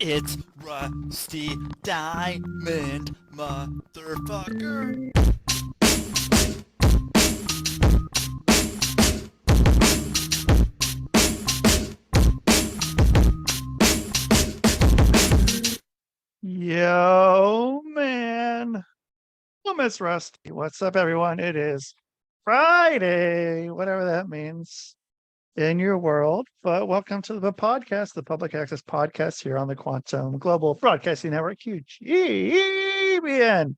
It's Rusty Diamond, motherfucker. Yo, man. Well, Miss Rusty, what's up, everyone? It is Friday, whatever that means in your world. But welcome to the podcast, the public access podcast here on the Quantum Global Broadcasting Network, QGBN.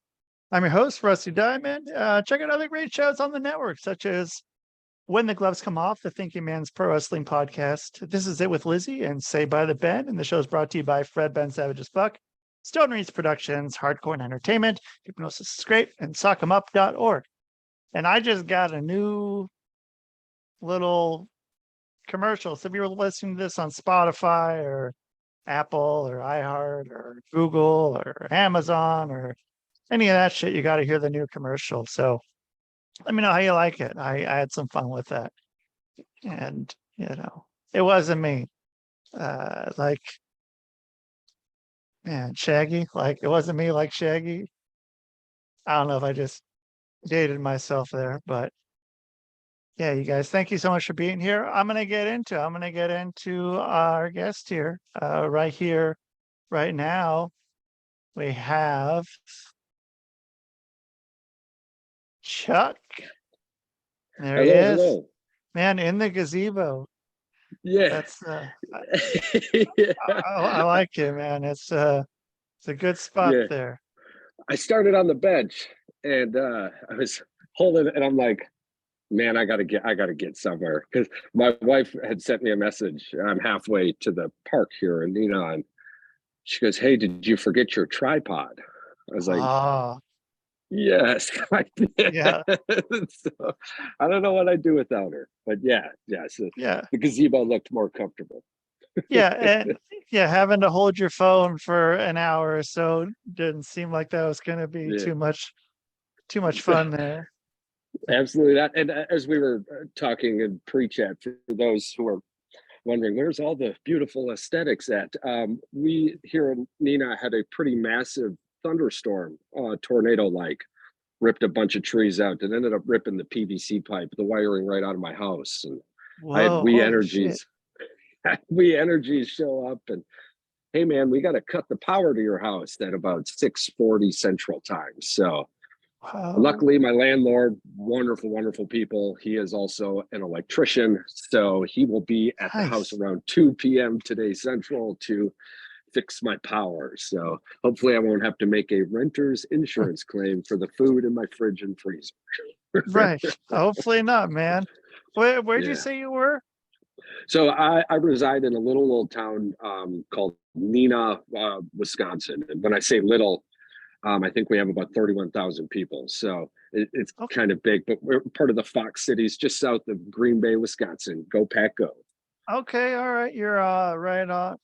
I'm your host, Rusty Diamond. Check out other great shows on the network, such as When the Gloves Come Off, the Thinking Man's Pro Wrestling Podcast. This is It with Lizzie and Say by the Ben. And the show is brought to you by Fred Ben Savage's Buck, Stone Reeds Productions, Hardcore and Entertainment, Hypnosis is Great, and Sock'emUp.org. And I just got a new little commercial. So if you're listening to this on Spotify or Apple or iHeart or Google or Amazon or any of that shit, you got to hear the new commercial. So let me know how you like it. I had some fun with that. And, it wasn't me. Man, Shaggy, it wasn't me like Shaggy. I don't know if I just dated myself there, but yeah, you guys, thank you so much for being here. I'm gonna get into our guest here, right now. We have Chuck. There he is. Hello. Man, in the gazebo. Yeah. That's I like it, man. It's a good spot there. I started on the bench and I was holding and I'm like, man, I gotta get somewhere, because my wife had sent me a message. I'm halfway to the park here in Neenah, and she goes, "Hey, did you forget your tripod?" I was like, yes, I did. Yeah. So I don't know what I'd do without her, but so the gazebo looked more comfortable. And having to hold your phone for an hour or so didn't seem like that was going to be too much fun there. Absolutely not. And as we were talking in pre-chat, for those who are wondering, where's all the beautiful aesthetics at? We here in Neenah had a pretty massive thunderstorm, tornado-like, ripped a bunch of trees out and ended up ripping the PVC pipe, the wiring right out of my house. And I had we energies show up and, hey man, we got to cut the power to your house at about 6:40 Central Time. So luckily my landlord, wonderful people, he is also an electrician, so he will be at the house around 2 p.m. today Central to fix my power. So hopefully I won't have to make a renter's insurance claim for the food in my fridge and freezer. Right. Hopefully not, man. Where'd you say you were? So I reside in a little old town called Neenah, Wisconsin. And when I say little, I think we have about 31,000 people. So it's kind of big, but we're part of the Fox Cities just south of Green Bay, Wisconsin. Go Pack Go. Okay, all right. You're right on,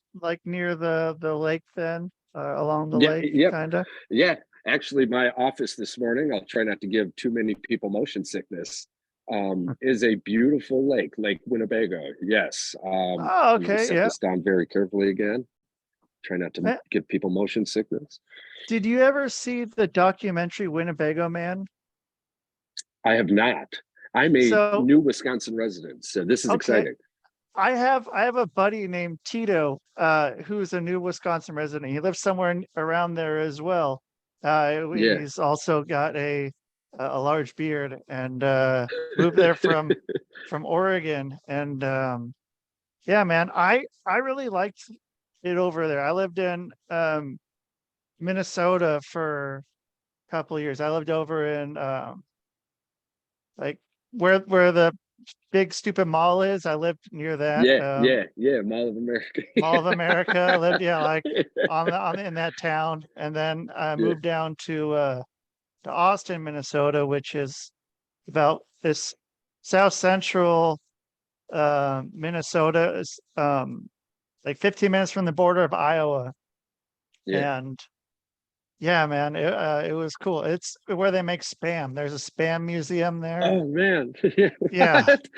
near the lake then, along the lake, kind of. Yeah, actually, my office this morning, I'll try not to give too many people motion sickness, is a beautiful lake, Lake Winnebago. Yes. Okay, set this down very carefully again. Try not to give people motion sickness. Did you ever see the documentary Winnebago Man? I have not. I'm a new Wisconsin resident, so this is exciting. I have a buddy named Tito, who's a new Wisconsin resident. He lives somewhere around there as well. He's also got a large beard and moved there from Oregon. And man, I really liked it over there. I lived in Minnesota for a couple of years. I lived over in where the big stupid mall is. I lived near that. Mall of America. Mall of America. I lived in that town, and then I moved down to Austin, Minnesota, which is about this south central Minnesota, is 15 minutes from the border of Iowa. And Yeah, man, it was cool. It's where they make Spam. There's a Spam museum there. Oh man. Yeah. What?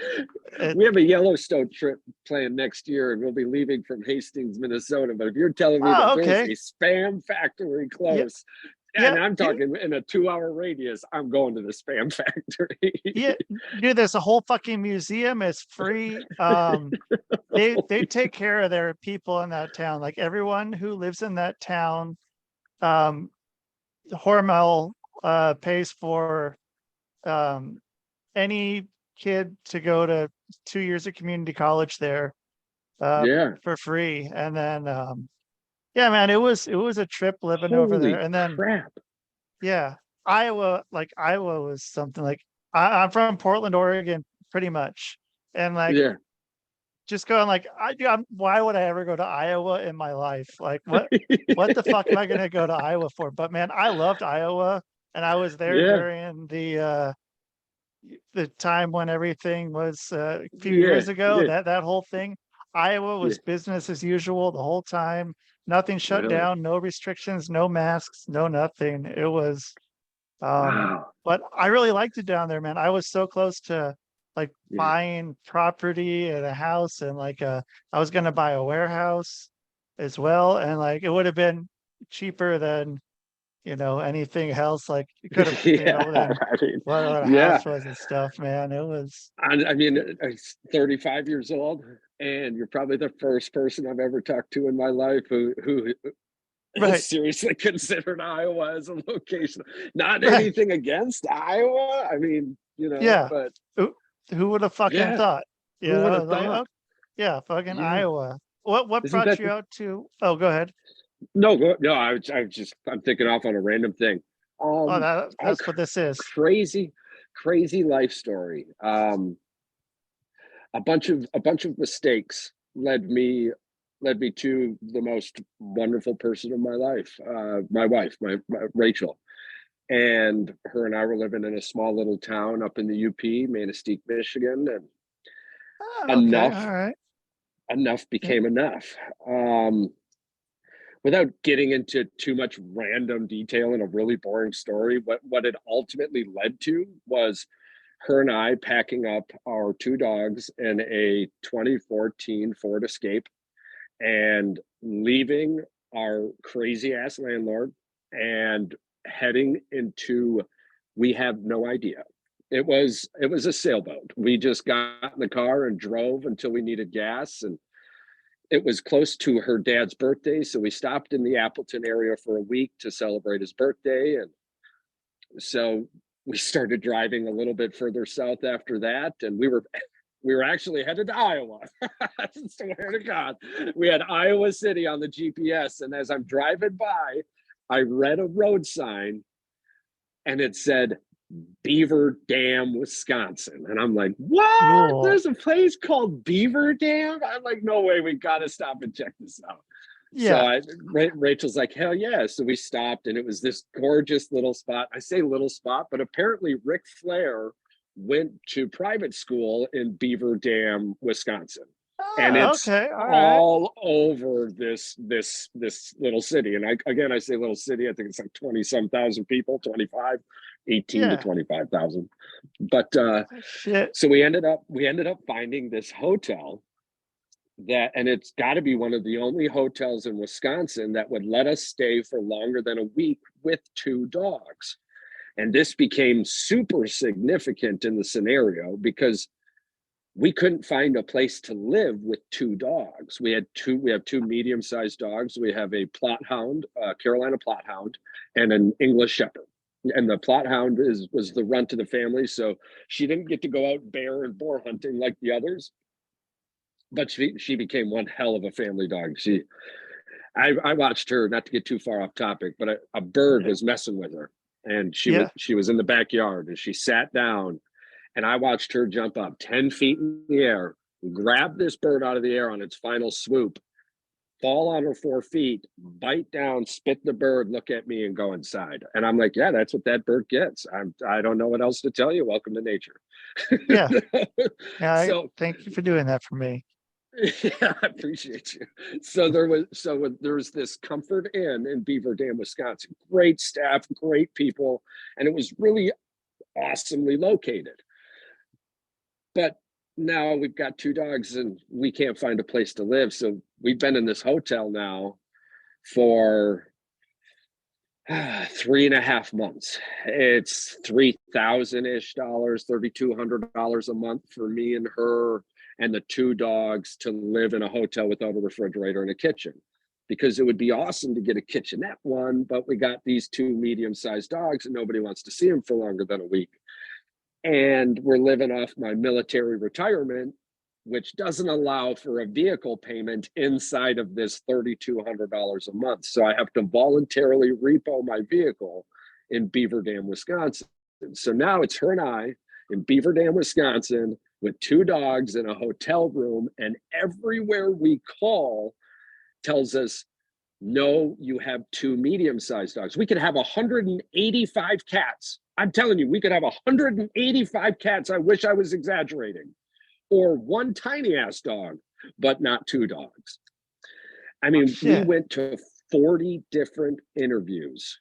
It, We have a Yellowstone trip planned next year, and we'll be leaving from Hastings, Minnesota. But if you're telling me that oh, there's okay. a Spam factory Yeah, close, yeah, and I'm dude, talking in a 2-hour radius, I'm going to the Spam factory. yeah, dude. There's a whole fucking museum. It's free. They take care of their people in that town. Like everyone who lives in that town, um, Hormel pays for any kid to go to 2 years of community college there Yeah. for free. And then yeah, man, it was a trip living over there. Holy And then crap. yeah, Iowa was something like I'm from Portland, Oregon, pretty much. And like Yeah. just going like why would I ever go to Iowa in my life? Like what the fuck am I gonna go to Iowa for? But man, I loved Iowa, and I was there Yeah. during the time when everything was a few Yeah. years ago. Yeah. That whole thing, Iowa Yeah. was business as usual the whole time. Nothing shut Really? down, no restrictions, no masks, no nothing. It was Wow. but I really liked it down there, man. I was so close to like Yeah. buying property and a house, and like I was gonna buy a warehouse as well, and like it would have been cheaper than anything else. Like you could have Yeah. than I mean, what a yeah. house was and stuff, man. It was I mean, I'm 35 years old, and you're probably the first person I've ever talked to in my life who right, seriously considered Iowa as a location. Not right, anything against Iowa. I mean, yeah. but Who would have fucking yeah, thought? who would have Like, thought? oh yeah, fucking Yeah, Iowa. What isn't brought that you out to? Oh, go ahead. no? I'm thinking off on a random thing. Oh, Um, a that's what this is. crazy life story. A bunch of mistakes led me to the most wonderful person of my life, my wife, my Rachel. And her and I were living in a small little town up in the UP, Manistee, Michigan, and Oh, okay, enough all right. Yeah, became enough. Um, Without getting into too much random detail in a really boring story, what it ultimately led to was her and I packing up our two dogs in a 2014 Ford Escape and leaving our crazy ass landlord and heading into, we have no idea. It was a sailboat. We just got in the car and drove until we needed gas, and it was close to her dad's birthday, so we stopped in the Appleton area for a week to celebrate his birthday. And so we started driving a little bit further south after that, and we were actually headed to Iowa. I swear to God, we had Iowa City on the GPS, and as I'm driving by, I read a road sign, and it said Beaver Dam, Wisconsin. And I'm like, what? cool. There's a place called Beaver Dam? I'm like, no way, we got to stop and check this out. So Yeah. Rachel's like, hell yeah. So we stopped, and it was this gorgeous little spot. I say little spot, but apparently Ric Flair went to private school in Beaver Dam, Wisconsin. And Oh, it's okay, all right. all over this little city. And I say little city, I think it's like 20 some thousand people, 25, 18 to Yeah. 25,000. But Shit. so we ended up finding this hotel and it's got to be one of the only hotels in Wisconsin that would let us stay for longer than a week with two dogs. And this became super significant in the scenario because we couldn't find a place to live with two dogs. We have two medium-sized dogs. We have a Plot Hound, Carolina Plot Hound, and an English Shepherd. And the Plot Hound was the runt of the family, so she didn't get to go out bear and boar hunting like the others. But she became one hell of a family dog. I watched her, not to get too far off topic, but a bird was messing with her, and Yeah. she was in the backyard, and she sat down, and I watched her jump up 10 feet in the air, grab this bird out of the air on its final swoop, fall on her 4 feet, bite down, spit the bird, look at me, and go inside. And I'm like, yeah, that's what that bird gets. I don't know what else to tell you. Welcome to nature. Yeah. Yeah. So Thank you for doing that for me. Yeah, I appreciate you. There was this Comfort Inn in Beaver Dam, Wisconsin. Great staff, great people, and it was really awesomely located. But now we've got two dogs and we can't find a place to live. So we've been in this hotel now for 3.5 months. It's $3,000-ish, $3,200 a month for me and her and the two dogs to live in a hotel without a refrigerator and a kitchen. Because it would be awesome to get a kitchenette one, but we got these two medium-sized dogs and nobody wants to see them for longer than a week. And we're living off my military retirement, which doesn't allow for a vehicle payment inside of this $3,200 a month. So I have to voluntarily repo my vehicle in Beaver Dam, Wisconsin. So now it's her and I in Beaver Dam, Wisconsin, with two dogs in a hotel room, and everywhere we call tells us, no, you have two medium-sized dogs. We could have 185 cats. I'm telling you, we could have 185 cats. I wish I was exaggerating. Or one tiny ass dog, but not two dogs. I mean, we went to 40 different interviews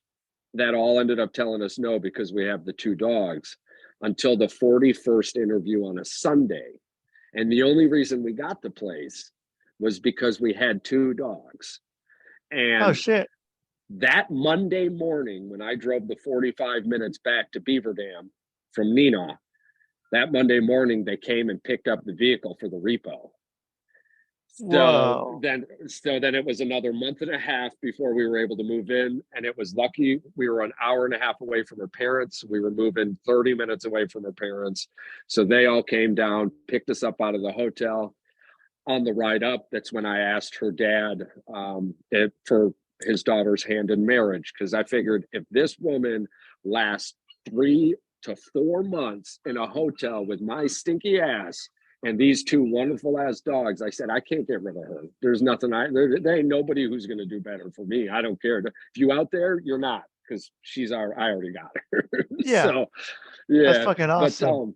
that all ended up telling us no because we have the two dogs, until the 41st interview on a Sunday. And the only reason we got the place was because we had two dogs. And that Monday morning, when I drove the 45 minutes back to Beaver Dam from Neenah, that Monday morning, they came and picked up the vehicle for the repo. So then it was another month and a half before we were able to move in. And it was lucky we were an hour and a half away from her parents. We were moving 30 minutes away from her parents. So they all came down, picked us up out of the hotel. On the ride up, that's when I asked her dad for his daughter's hand in marriage. Because I figured if this woman lasts 3 to 4 months in a hotel with my stinky ass and these two wonderful ass dogs, I said, I can't get rid of her. There's nothing, there ain't nobody who's going to do better for me. I don't care. If you out there, you're not, because I already got her. Yeah. So, yeah. That's fucking awesome.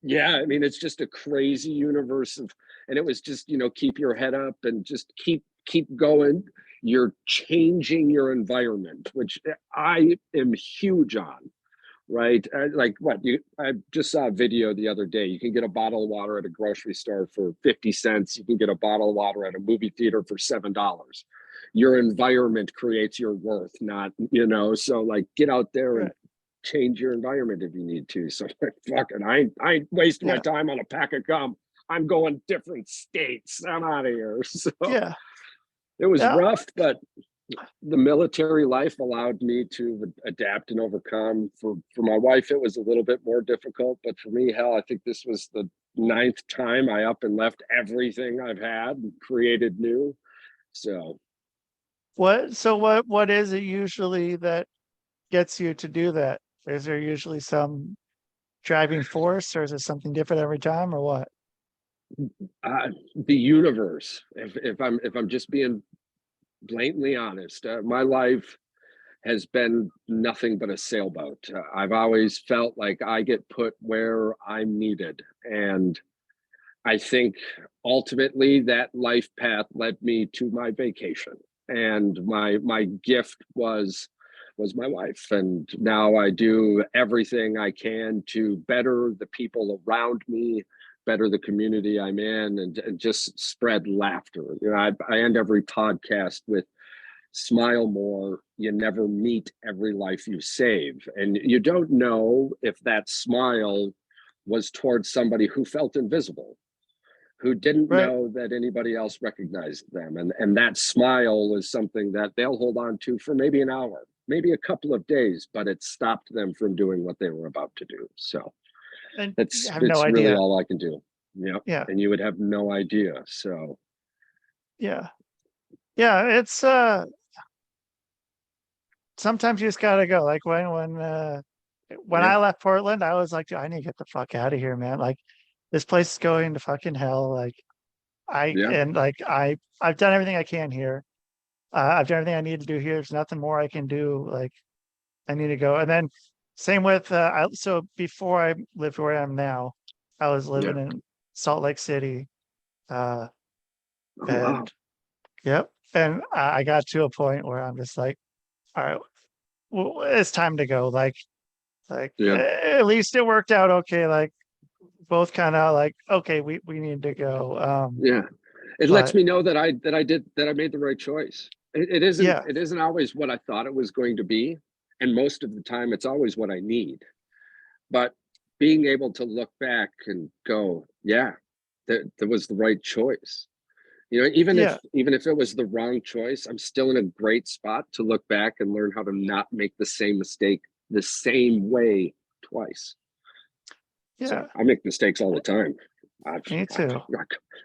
But, yeah, I mean, it's just a crazy universe of, and it was just, keep your head up and just keep going. You're changing your environment, which I am huge on. Right? I just saw a video the other day. You can get a bottle of water at a grocery store for 50 cents. You can get a bottle of water at a movie theater for $7. Your environment creates your worth, not, so like get out there and change your environment if you need to. So fucking, I ain't wasting my time on a pack of gum. I'm going different states. I'm out of here. So it was rough, but the military life allowed me to adapt and overcome. For my wife, it was a little bit more difficult, but for me, hell, I think this was the 9th time I up and left everything I've had and created new. So what is it usually that gets you to do that? Is there usually some driving force, or is it something different every time, or what? The universe. If I'm just being blatantly honest, my life has been nothing but a sailboat. I've always felt like I get put where I'm needed, and I think ultimately that life path led me to my vacation, and my gift was my wife. And now I do everything I can to better the people around me, better the community I'm in, and just spread laughter. I end every podcast with smile more, you never meet every life you save. And you don't know if that smile was towards somebody who felt invisible, who didn't know that anybody else recognized them. And that smile is something that they'll hold on to for maybe an hour, maybe a couple of days, but it stopped them from doing what they were about to do. So it's really all I can do. Yeah. And you would have no idea. So it's sometimes you just gotta go. Like when I left Portland, I was like, I need to get the fuck out of here, man. Like this place is going to fucking hell. Like I've done everything I can here. I've done everything I need to do here. There's nothing more I can do. Like I need to go. And then same with so before I lived where I am now, I was living in Salt Lake City. Oh, wow. And yep. And I got to a point where I'm just like, all right, well, it's time to go. Like Yeah. at least it worked out okay. Like both kind of like, okay, we need to go. Yeah. It lets But me know that I made the right choice. yeah, It isn't always what I thought it was going to be. And most of the time it's always what I need. But being able to look back and go, yeah, that was the right choice. You know, even yeah, if it was the wrong choice, I'm still in a great spot to look back and learn how to not make the same mistake the same way twice. yeah. So I make mistakes all the time. Me too.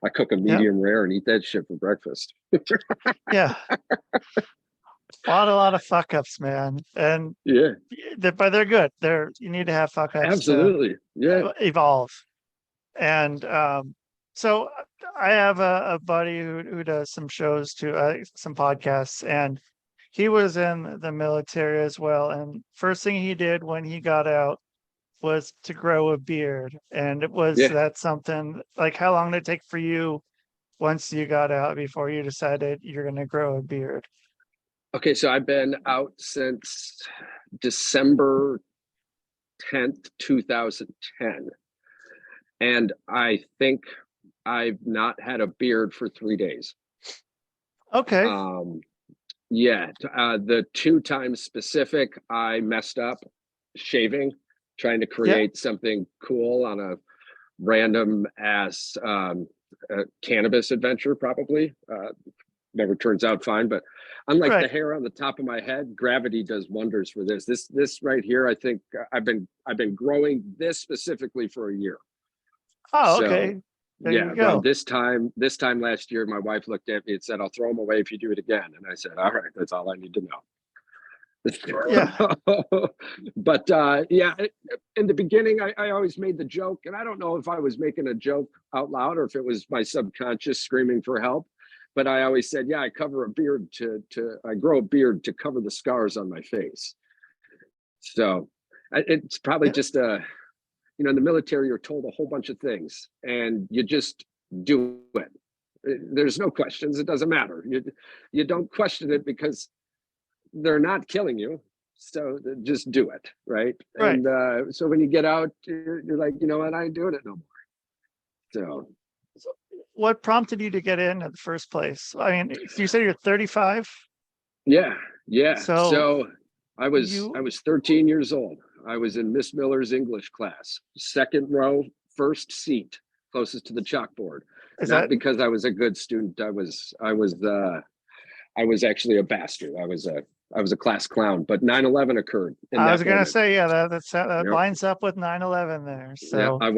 I cook a Yep. medium rare and eat that shit for breakfast. Yeah. A lot of fuck ups, man. And Yeah, but they're good. You need to have fuck ups absolutely. Yeah. to evolve. And so I have a buddy who does some shows too, some podcasts, and he was in the military as well. And first thing he did when he got out was to grow a beard. And it was Yeah. that something like, how long did it take for you once you got out before you decided you're going to grow a beard? Okay, so I've been out since December 10th, 2010. And I think I've not had a beard for 3 days. Okay. Yeah, the 2 times specific, I messed up shaving, trying to create something cool on a random ass cannabis adventure, probably. Never turns out fine, but unlike the hair on the top of my head, gravity does wonders for this. This right here, I think I've been growing this specifically for a year. Oh, So, okay. There yeah, you go. well, this time last year, my wife looked at me and said, "I'll throw them away if you do it again." And I said, "All right, that's all I need to know." Yeah. But yeah, in the beginning, I always made the joke, and I don't know if I was making a joke out loud or if it was my subconscious screaming for help. But I always said, yeah, I grow a beard to cover the scars on my face. So it's probably just in the military, you're told a whole bunch of things and you just do it. There's no questions. It doesn't matter. You don't question it because they're not killing you. So just do it. Right. And so when you get out, you're like, you know what? I ain't doing it no more. So what prompted you to get in the first place? I mean, you said you're 35. Yeah. So I was 13 years old. I was in Miss Miller's English class, second row, first seat, closest to the chalkboard. Because I was a good student. I was actually a bastard. I was a class clown. But 9/11 occurred. I was going to say, yeah, that lines up with 9/11 there. So yeah, I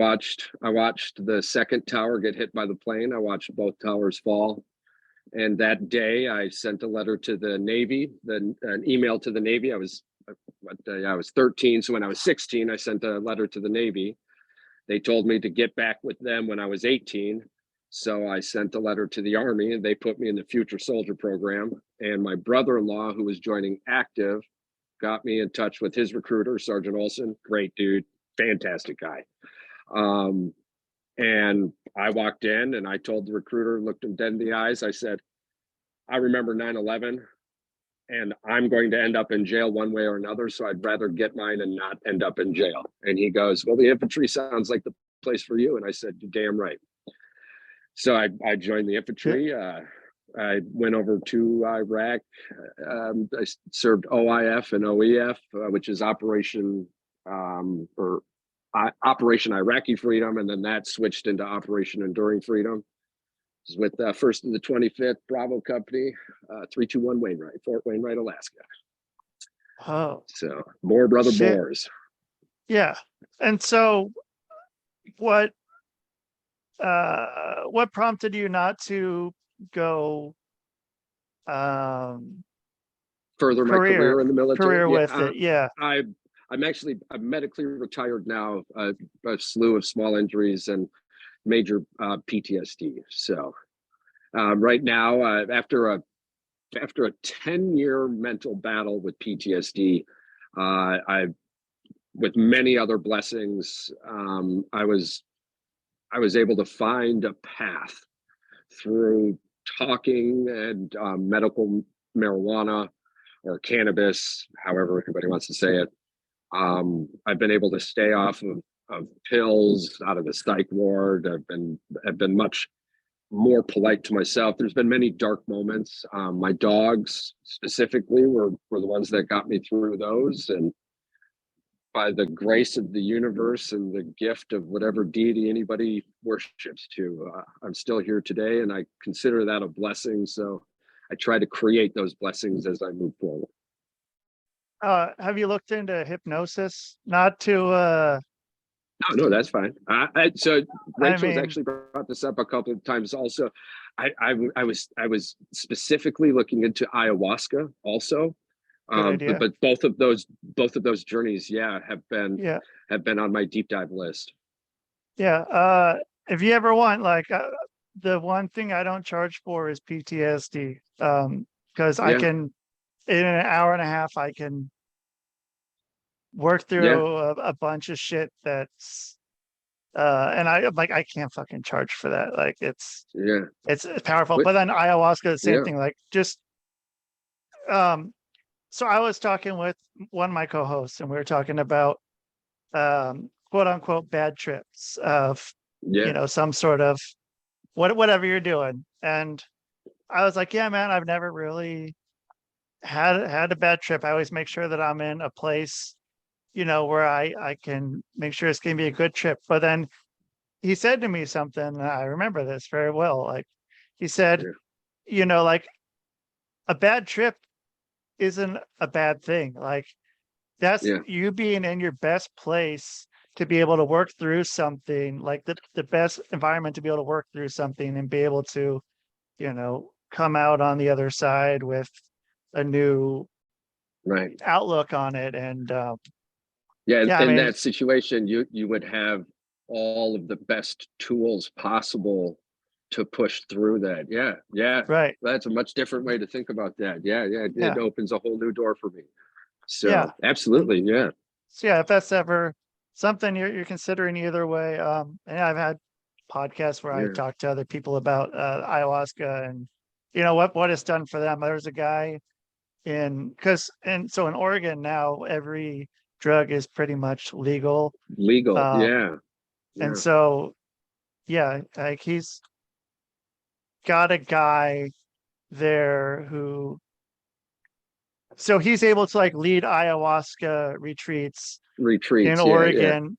watched the second tower get hit by the plane. I watched both towers fall. And that day, I sent a letter to the Navy, an email to the Navy. I was 13, so when I was 16, I sent a letter to the Navy. They told me to get back with them when I was 18, so I sent a letter to the Army, and they put me in the Future Soldier program. And my brother-in-law, who was joining active, got me in touch with his recruiter, Sergeant Olson. Great dude, fantastic guy. And I walked in and I told the recruiter, looked him dead in the eyes. I said, I remember 9/11 and I'm going to end up in jail one way or another. So I'd rather get mine and not end up in jail. And he goes, well, the infantry sounds like the place for you. And I said, you're damn right. So I joined the infantry. I went over to Iraq. I served OIF and OEF, which is Operation Iraqi Freedom, and then that switched into Operation Enduring Freedom. It was with 1st and the 25th Bravo Company, 321 Wainwright, Fort Wainwright, Alaska. Oh, so more brother Boers. Yeah, and so what prompted you not to go further my career in the military? With it? Yeah, I'm medically retired now. A slew of small injuries and major PTSD. So right now, after a 10-year mental battle with PTSD, with many other blessings, I was able to find a path through talking and medical marijuana or cannabis, however everybody wants to say it. I've been able to stay off of pills, out of the psych ward. I've been much more polite to myself. There's been many dark moments. My dogs specifically were the ones that got me through those. And by the grace of the universe and the gift of whatever deity anybody worships to, I'm still here today, and I consider that a blessing. So I try to create those blessings as I move forward. Have you looked into hypnosis? Not to No, that's fine. So Rachel's mean, actually brought this up a couple of times. Also, I was specifically looking into ayahuasca also. But both of those journeys, have been on my deep dive list. If you ever want, like, the one thing I don't charge for is PTSD, because I can, in an hour and a half, I can work through a bunch of shit that's and I can't fucking charge for that. Like, it's powerful. But then ayahuasca, the same thing. Like, just so I was talking with one of my co-hosts, and we were talking about quote unquote bad trips of some sort of whatever you're doing. And I was like, yeah, man, I've never really had a bad trip. I always make sure that I'm in a place, where I can make sure it's gonna be a good trip. But then he said to me something, and I remember this very well. Like, he said, like, a bad trip isn't a bad thing. Like, that's you being in your best place to be able to work through something, like the best environment to be able to work through something and be able to, come out on the other side with a new outlook on it. And in that situation, you would have all of the best tools possible to push through that. Right. That's a much different way to think about that. It opens a whole new door for me. So absolutely. So if that's ever something you're considering either way, and I've had podcasts where I talk to other people about ayahuasca and what it's done for them. There's a guy in Oregon now, every drug is pretty much legal. And so like, he's got a guy there so he's able to, like, lead ayahuasca retreats in Oregon,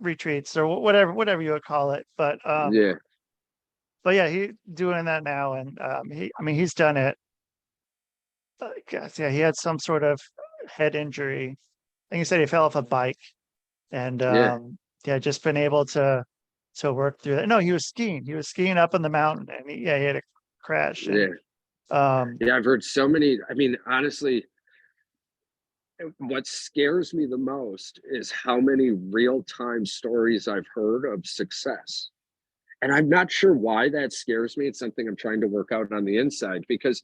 retreats or whatever you would call it. But he's doing that now. And he's done it. He had some sort of head injury. I think he said he fell off a bike, and just been able to work through that. No, he was skiing up in the mountain, and he had a crash. And, I've heard so many. I mean, honestly, what scares me the most is how many real-time stories I've heard of success. And I'm not sure why that scares me. It's something I'm trying to work out on the inside, because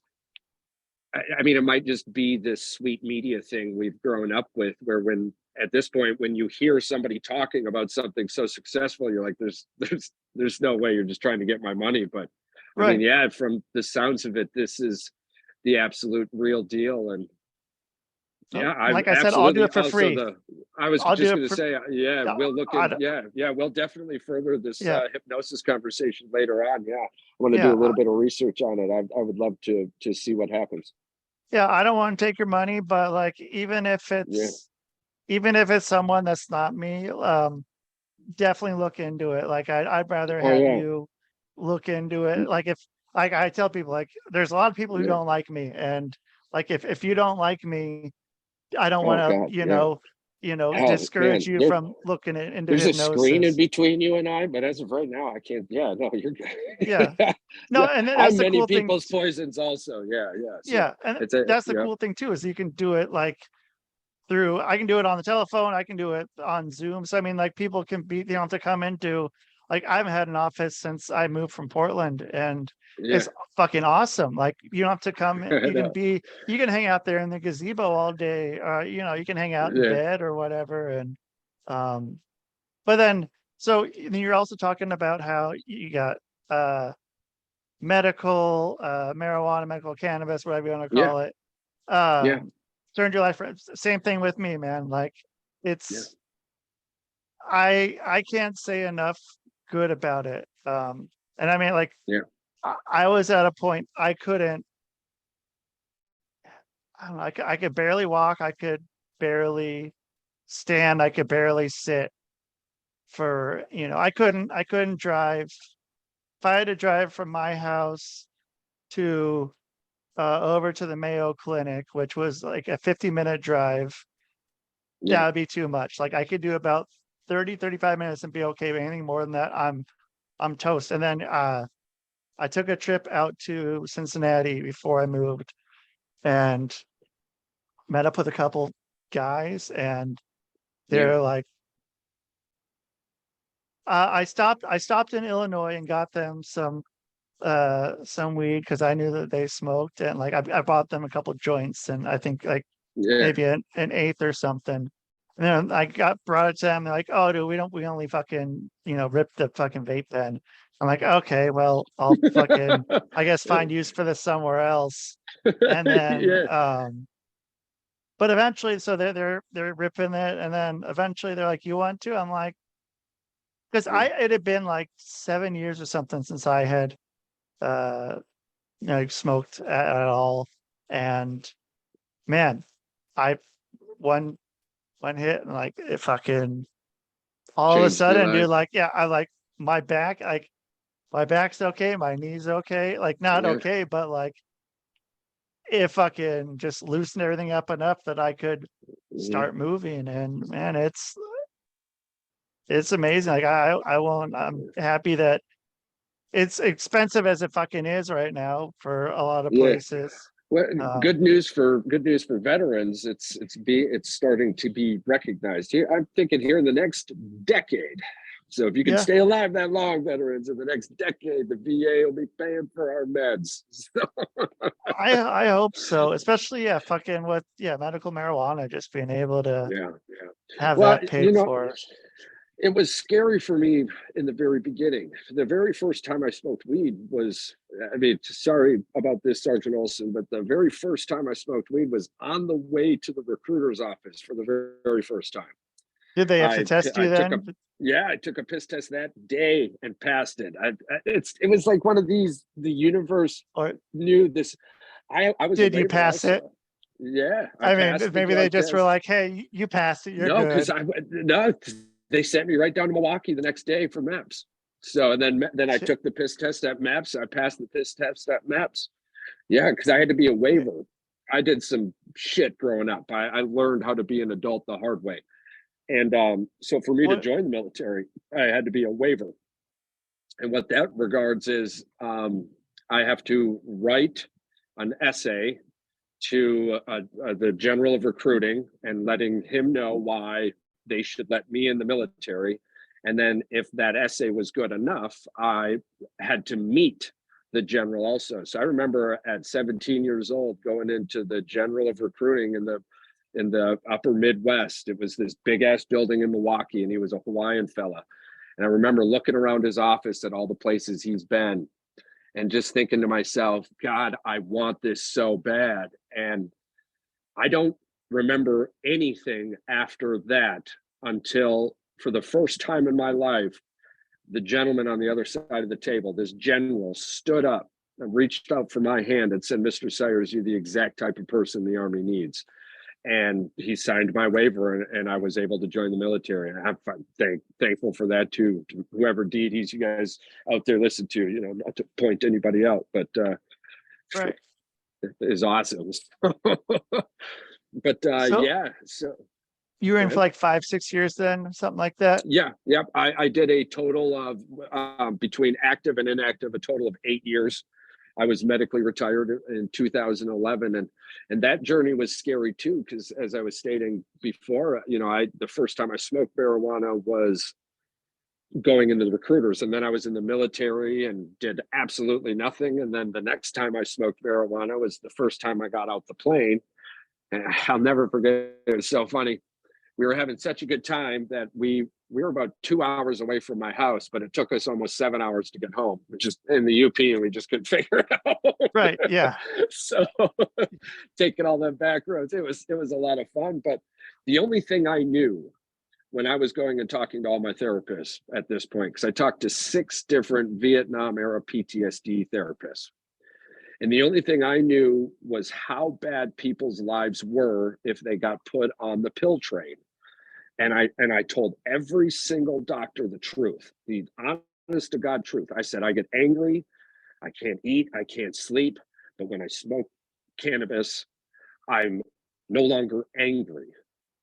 it might just be this sweet media thing we've grown up with, where at this point, when you hear somebody talking about something so successful, you're like, there's no way, you're just trying to get my money. But from the sounds of it, this is the absolute real deal. And like I said, I'll do it for free. We'll look at, we'll definitely further this hypnosis conversation later on. I want to do a little bit of research on it. I would love to see what happens. I don't want to take your money, but, like, even if it's someone that's not me, definitely look into it. Like, I'd rather have you look into it. Like, if, like, I tell people, like, there's a lot of people who don't like me, and, like, if you don't like me, I don't want to, discourage you from looking into there's hypnosis. A screen in between you and I, but as of right now, I can't. You're good. And that's the cool thing. People's poisons also. And that's the cool thing too, is you can do it, like, I can do it on the telephone, I can do it on Zoom. So like, people can they don't have to come into, like, I haven't had an office since I moved from Portland, and it's fucking awesome. Like, you don't have to come. You can hang out there in the gazebo all day. You can hang out in bed or whatever. And but then, so you're also talking about how you got medical marijuana, medical cannabis, whatever you want to Yeah. call it. Yeah. Turned your life around. Same thing with me, man. Like it's Yeah. I can't say enough good about it. And I mean, like, Yeah. I was at a point I couldn't. I don't know. I could barely walk. I could barely stand. I could barely sit. For I couldn't drive. If I had to drive from my house to over to the Mayo Clinic, which was like a 50-minute drive, Yeah. that would be too much. Like I could do about 35 minutes and be okay. But anything more than that, I'm toast. And then I took a trip out to Cincinnati before I moved and met up with a couple guys, and they're like, I stopped in Illinois and got them some weed because I knew that they smoked, and like I bought them a couple joints, and I think like Yeah. maybe an eighth or something. And then I brought it to them. They're like, "Oh, dude, we only fucking rip the fucking vape pen." I'm like, "Okay, well, I'll fucking I guess find use for this somewhere else." And then Yeah. but eventually, so they're ripping it, and then eventually they're like, "You want to?" I'm like, because it had been like 7 years or something since I had uh smoked at all, and man, I one hit and like it fucking all of a Changed your sudden, dude, life. like I like my back, like my back's okay, my knees okay, like not Yeah. okay, but like it fucking just loosened everything up enough that I could start moving, and man, it's amazing. Like I won't. I'm happy that it's expensive as it fucking is right now for a lot of Yeah. places. Well, Um, good news for veterans. It's starting to be recognized here. I'm thinking here in the next decade. So if you can Yeah. stay alive that long, veterans, in the next decade, the VA will be paying for our meds. So, I hope so, especially fucking with medical marijuana, just being able to yeah. have Well, that paid for. it was scary for me in the very beginning. The very first time I smoked weed was, I mean, sorry about this, Sergeant Olson, but the very first time I smoked weed was on the way to the recruiter's office for the very first time. Did they have to test you then? I took a piss test that day and passed it. It was like one of these, the universe Or knew this. I was a did you waiver pass also. it? Yeah, I mean, passed the maybe they drug just were test. like, "Hey, you passed it. You're No, because good." they sent me right down to Milwaukee the next day for MAPS. So and then I Shit. took the piss test at MAPS. I passed the piss test at MAPS. Yeah, because I had to be a waiver. I did some shit growing up. I learned how to be an adult the hard way. And so for me to What? join the military, I had to be a waiver. And what that regards is I have to write an essay to the general of recruiting and letting him know why they should let me in the military. And then if that essay was good enough, I had to meet the general also. So I remember at 17 years old going into the general of recruiting in the upper Midwest. It was this big ass building in Milwaukee, and he was a Hawaiian fella. And I remember looking around his office at all the places he's been and just thinking to myself, God, I want this so bad. And I don't remember anything after that until, for the first time in my life, the gentleman on the other side of the table, this general, stood up and reached out for my hand and said, Mr. Syers, you're the exact type of person the Army needs. And he signed my waiver, and I was able to join the military. And I'm thankful for that too, to whoever DDs you guys out there listen to, not to point anybody out, but Right. is awesome. But So so you were in for like 5-6 years then, something like that. yep. I did a total of between active and inactive, a total of 8 years. I was medically retired in 2011, and that journey was scary too, because as I was stating before, the first time I smoked marijuana was going into the recruiters, and then I was in the military and did absolutely nothing. And then the next time I smoked marijuana was the first time I got out the plane. And I'll never forget, it was so funny. we were having such a good time that we were about 2 hours away from my house, but it took us almost 7 hours to get home, which is in the UP, and we just couldn't figure it out. Right. Yeah. So taking all them back roads, it was a lot of fun. But the only thing I knew when I was going and talking to all my therapists at this point, because I talked to 6 different Vietnam era PTSD therapists. And the only thing I knew was how bad people's lives were if they got put on the pill train. And I told every single doctor the truth, the honest to God truth. I said, I get angry, I can't eat, I can't sleep, but when I smoke cannabis, I'm no longer angry.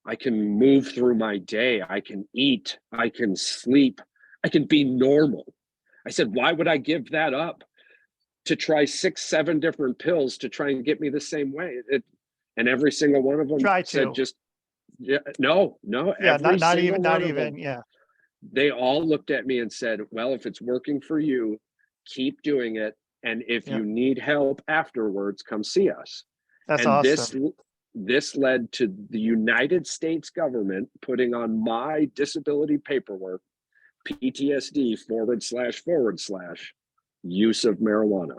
I can move through my day, I can eat, I can sleep, I can be normal. I said, why would I give that up to try 6, 7 different pills to try and get me the same way? And every single one of them said, just no. Yeah, every not single even, one not of even. them, Yeah. they all looked at me and said, well, if it's working for you, keep doing it. And if you need help afterwards, come see us. That's and awesome. This led to the United States government putting on my disability paperwork, PTSD / use of marijuana.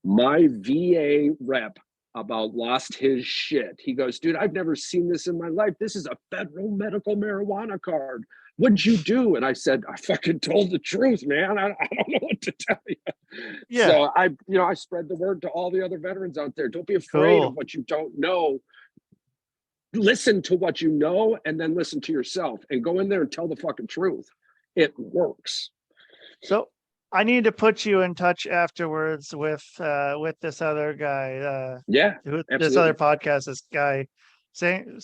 My VA rep about lost his shit. He goes, dude, I've never seen this in my life. This is a federal medical marijuana card. What'd you do? And I said, I fucking told the truth, man. I don't know what to tell you. Yeah. So I spread the word to all the other veterans out there. Don't be afraid of what you don't know. Listen to what you know, and then listen to yourself, and go in there and tell the fucking truth. It works. So I need to put you in touch afterwards with this other guy. This other podcast, this guy saying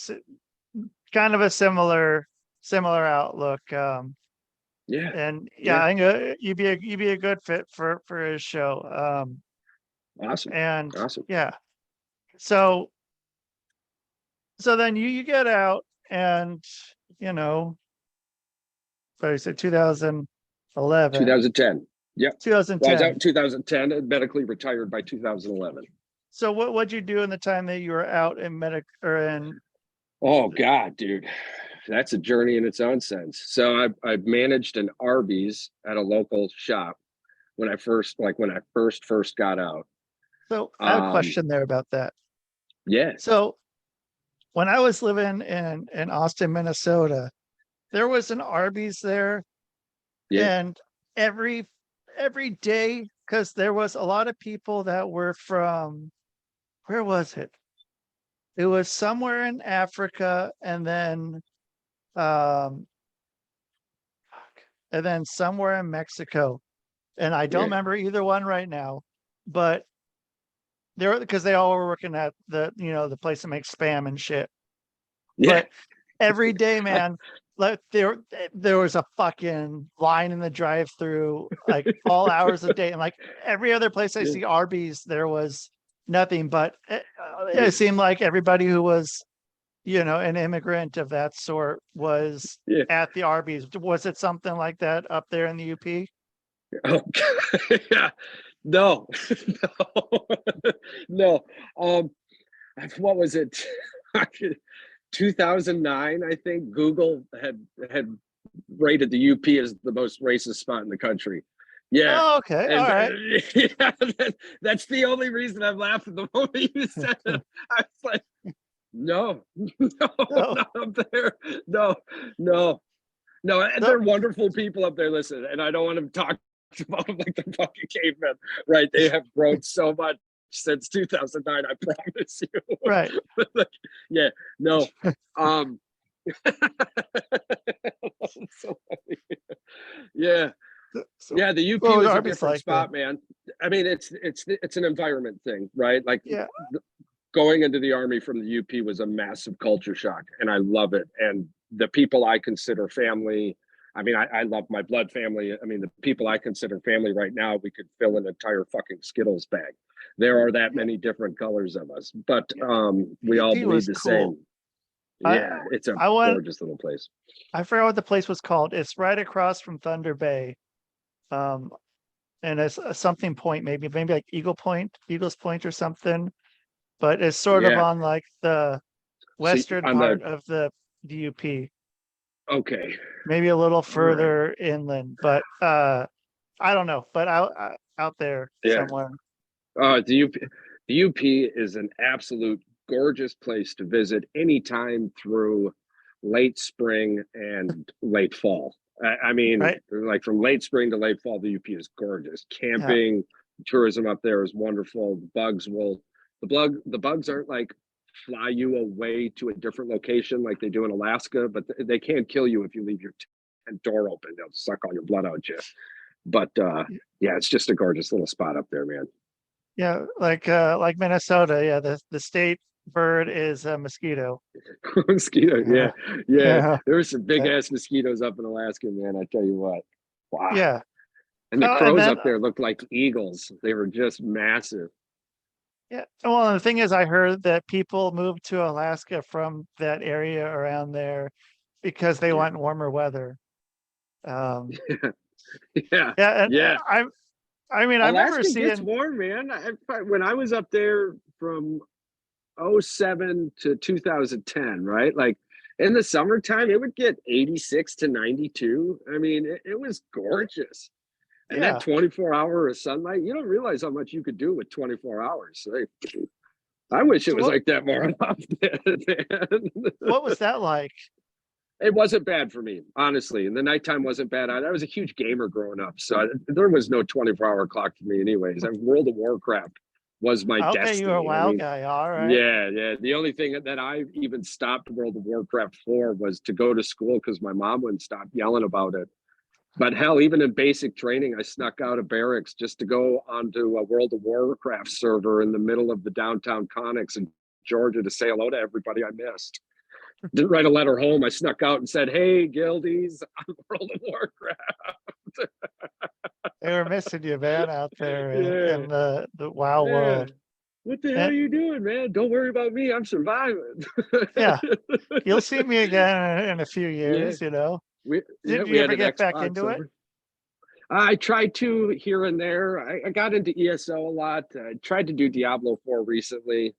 kind of a similar outlook. And I think you'd be a good fit for his show. Awesome. And awesome. Yeah. So then you get out, and but you said 2011. 2010. Yep. 2010. Well, I was out in 2010 and medically retired by 2011. So what'd you do in the time that you were out in Oh God, dude, that's a journey in its own sense. So I've managed an Arby's at a local shop when I first got out. So I have a question there about that. Yeah. So when I was living in Austin, Minnesota, there was an Arby's there, and every day, because there was a lot of people that were from, where was it? It was somewhere in Africa, and then somewhere in Mexico, and I don't remember either one right now, but because they all were working at the place that makes spam and shit. But every day, man, like there was a fucking line in the drive-through, like all hours of the day, and like every other place I see Arby's, there was nothing. But it seemed like everybody who was, an immigrant of that sort was at the Arby's. Was it something like that up there in the UP? Oh, yeah. No. No. What was it? 2009, I think Google had rated the UP as the most racist spot in the country. Yeah. Oh, okay. All right. That's the only reason I'm laughing. The moment you said it, I was like, no, not up there. No. And they're wonderful people up there. Listen, and I don't want to talk about them like the fucking cavemen, right? They have grown so much since 2009, I promise you. Right. No. So yeah. Yeah, the UP was a different spot, man. I mean, it's an environment thing, right? Like going into the Army from the UP was a massive culture shock, and I love it. And the people I consider family, I mean, I love my blood family. I mean, the people I consider family right now, we could fill an entire fucking Skittles bag. There are that many different colors of us, but we all believe the same. Yeah, it's a gorgeous little place. I forgot what the place was called. It's right across from Thunder Bay. And it's something point, maybe like Eagles Point or something, but it's sort of on like the western part of the the UP, Okay. maybe a little further inland, but I don't know, but out there Yeah. somewhere. The UP is an absolute gorgeous place to visit anytime through late spring and late fall. I mean, Right. like from late spring to late fall, the UP is gorgeous. Yeah. Camping, tourism up there is wonderful. The bugs aren't like fly you away to a different location like they do in Alaska, but they can't kill you if you leave your tent door open. They'll suck all your blood out you. But yeah, it's just a gorgeous little spot up there, man. Yeah, like Minnesota. Yeah, the state bird is a mosquito. Mosquito, yeah. Yeah. There's some big ass mosquitoes up in Alaska, man. I tell you what. Wow. Yeah. And the Oh, and crows then- up there looked like eagles. They were just massive. Yeah. Well, the thing is, I heard that people moved to Alaska from that area around there because they want warmer weather. Yeah. Yeah. And Yeah. I mean, I remember Alaska gets seeing. warm, man. When I was up there from 07 to 2010, right? Like in the summertime, it would get 86 to 92. I mean, it was gorgeous. And Yeah. that 24-hour of sunlight, you don't realize how much you could do with 24 hours. Like, I wish it was like that more often. What was that like? It wasn't bad for me, honestly. And the nighttime wasn't bad. I was a huge gamer growing up, so there was no 24-hour clock for me anyways. World of Warcraft was my Okay, destiny. you're a WoW guy. All right. Yeah. The only thing that I even stopped World of Warcraft for was to go to school because my mom wouldn't stop yelling about it. But hell, even in basic training, I snuck out of barracks just to go onto a World of Warcraft server in the middle of the downtown Connex in Georgia to say hello to everybody I missed. Didn't write a letter home. I snuck out and said, "Hey, guildies, I'm World of Warcraft." They were missing you, man, out there in the WoW Yeah. world. What the hell are you doing, man? Don't worry about me. I'm surviving. Yeah. You'll see me again in a few years, you know. Did you ever get back into it? I tried to here and there. I got into ESO a lot. I tried to do Diablo 4 recently.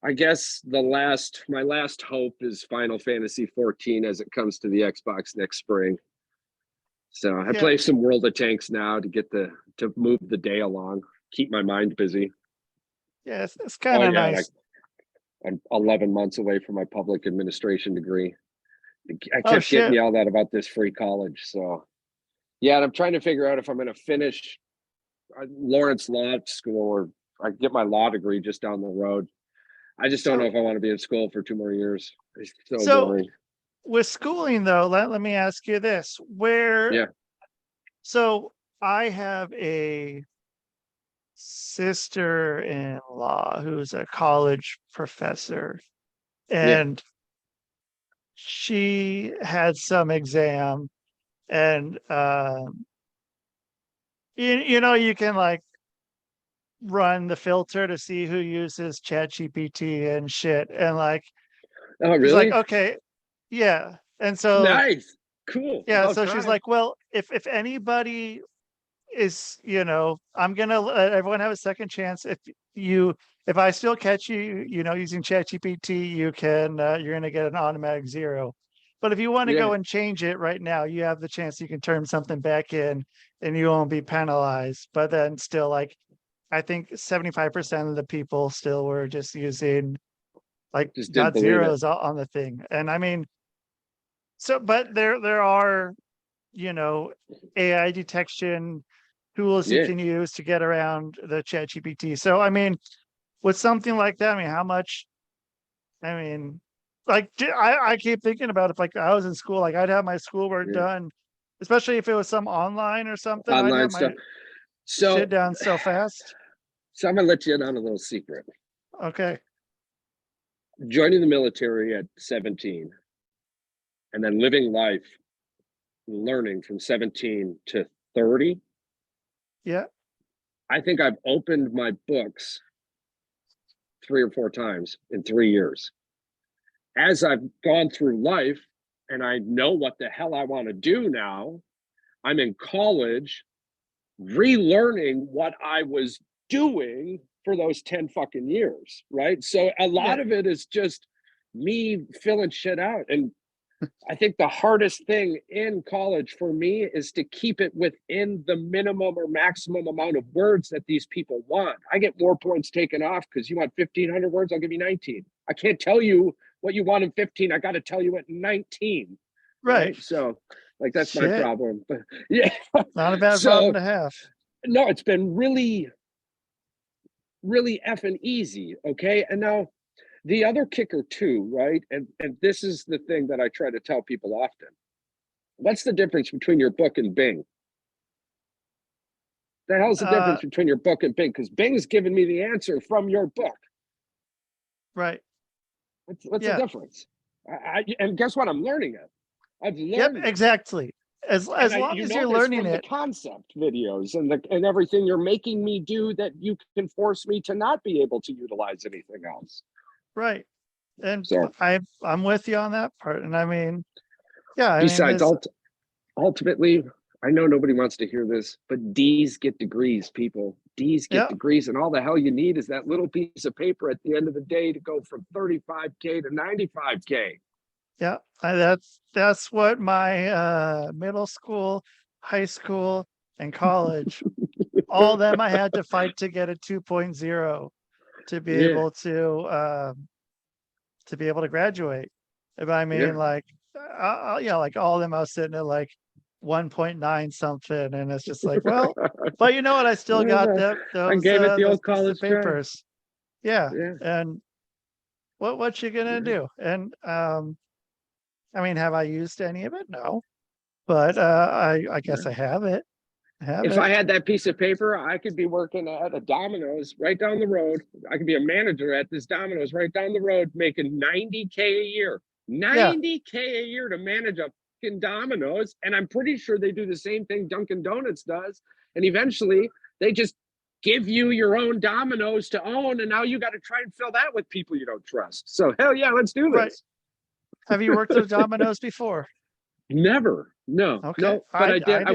I guess my last hope is Final Fantasy 14 as it comes to the Xbox next spring. So I play some World of Tanks now to move the day along, keep my mind busy. Yeah, it's kind of nice. I'm 11 months away from my public administration degree. I kept getting yelled at about this free college. So yeah, and I'm trying to figure out if I'm going to finish Lawrence Law School or I get my law degree just down the road. I just don't know if I want to be in school for 2 more years. It's so boring. With schooling though, let me ask you this. So I have a sister-in-law who's a college professor, and she had some exam, and you know, you can like run the filter to see who uses ChatGPT and shit, and like, oh really? She's like, okay, yeah, and so nice, cool. Yeah, so she's like, well, if anybody is, you know, I'm gonna let everyone have a second chance. If I still catch you, you know, using ChatGPT, you're gonna get an automatic 0. But if you want to go and change it right now, you have the chance you can turn something back in and you won't be penalized. But then still, like, I think 75% of the people still were just using like dot zeros on the thing. And I mean, but there are, you know, AI detection tools you can use to get around the ChatGPT. So I mean, with something like that, I mean, how much? I mean, like I keep thinking about if like I was in school, like I'd have my schoolwork done, especially if it was some online or something. Online stuff. So shit down so fast. So I'm gonna let you in on a little secret. Okay. Joining the military at 17, and then living life, learning from 17 to 30. Yeah. I think I've opened my books 3 or 4 times in 3 years. As I've gone through life and I know what the hell I want to do now, I'm in college relearning what I was doing for those 10 fucking years, right? So a lot of it is just me filling shit out. And I think the hardest thing in college for me is to keep it within the minimum or maximum amount of words that these people want. I get more points taken off because you want 1,500 words, I'll give you 19. I can't tell you what you want in 15. I got to tell you it in 19. Right. So like, that's Shit. my problem. But yeah. Not a bad problem to have. No, it's been really, really effing easy. Okay. And now the other kicker too, right? And this is the thing that I try to tell people often. What's the difference between your book and Bing? The hell's the difference between your book and Bing? Because Bing's giving me the answer from your book. Right. What's the difference? And guess what? I'm learning it. I've learned. Yep, exactly. As long as you're learning it. The concept videos and everything you're making me do that you can force me to not be able to utilize anything else. Right. And so, I'm with you on that part. And I mean, yeah. Besides, ultimately, I know nobody wants to hear this, but D's get degrees, people. D's get degrees, and all the hell you need is that little piece of paper at the end of the day to go from 35K to 95K. Yeah, that's what my middle school, high school, and college, all of them I had to fight to get a 2.0 to be able to graduate. I mean, like, like all of them I was sitting at like 1.9 something, and it's just like, well, but you know what? I still got those. I gave it the old college papers. Yeah, and what you gonna do? And I mean, have I used any of it? No, but I guess I have it. If I had that piece of paper, I could be working at a Domino's right down the road. I could be a manager at this Domino's right down the road, making 90K a year. 90K a year to manage a fucking Domino's, and I'm pretty sure they do the same thing Dunkin' Donuts does. And eventually, they just give you your own Domino's to own, and now you got to try and fill that with people you don't trust. So hell yeah, let's do this. Right. Have you worked at Domino's before? Never. No. Okay. No. But I did.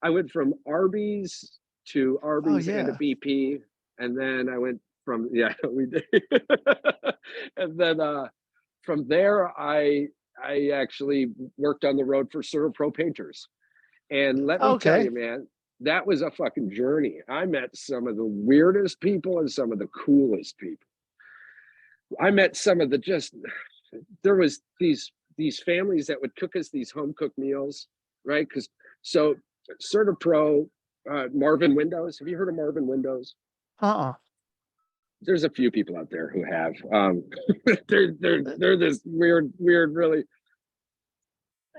I went from Arby's to Arby's and to BP, and then I went from we did. And then from there I actually worked on the road for Pro Painters. And let me tell you, man, that was a fucking journey. I met some of the weirdest people and some of the coolest people. I met some of there was these families that would cook us these home cooked meals, right? Because Pro, Marvin Windows. Have you heard of Marvin Windows? There's a few people out there who have. They're this weird, really.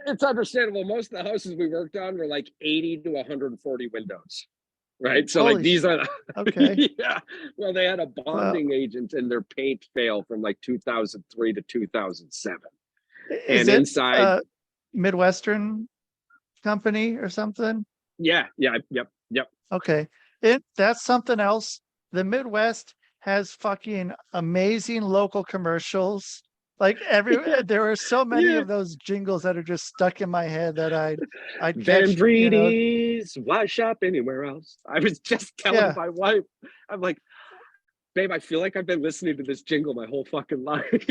It's understandable. Most of the houses we worked on were like 80 to 140 windows, right? So like these are okay. Yeah. Well, they had a bonding agent in their paint fail from like 2003 to 2007. Is it inside Midwestern company or something? Yep. Okay. That's something else. The Midwest has fucking amazing local commercials. Like there are so many of those jingles that are just stuck in my head that I'd catch. Van Breedy's, why shop anywhere else? I was just telling my wife, I'm like, babe, I feel like I've been listening to this jingle my whole fucking life.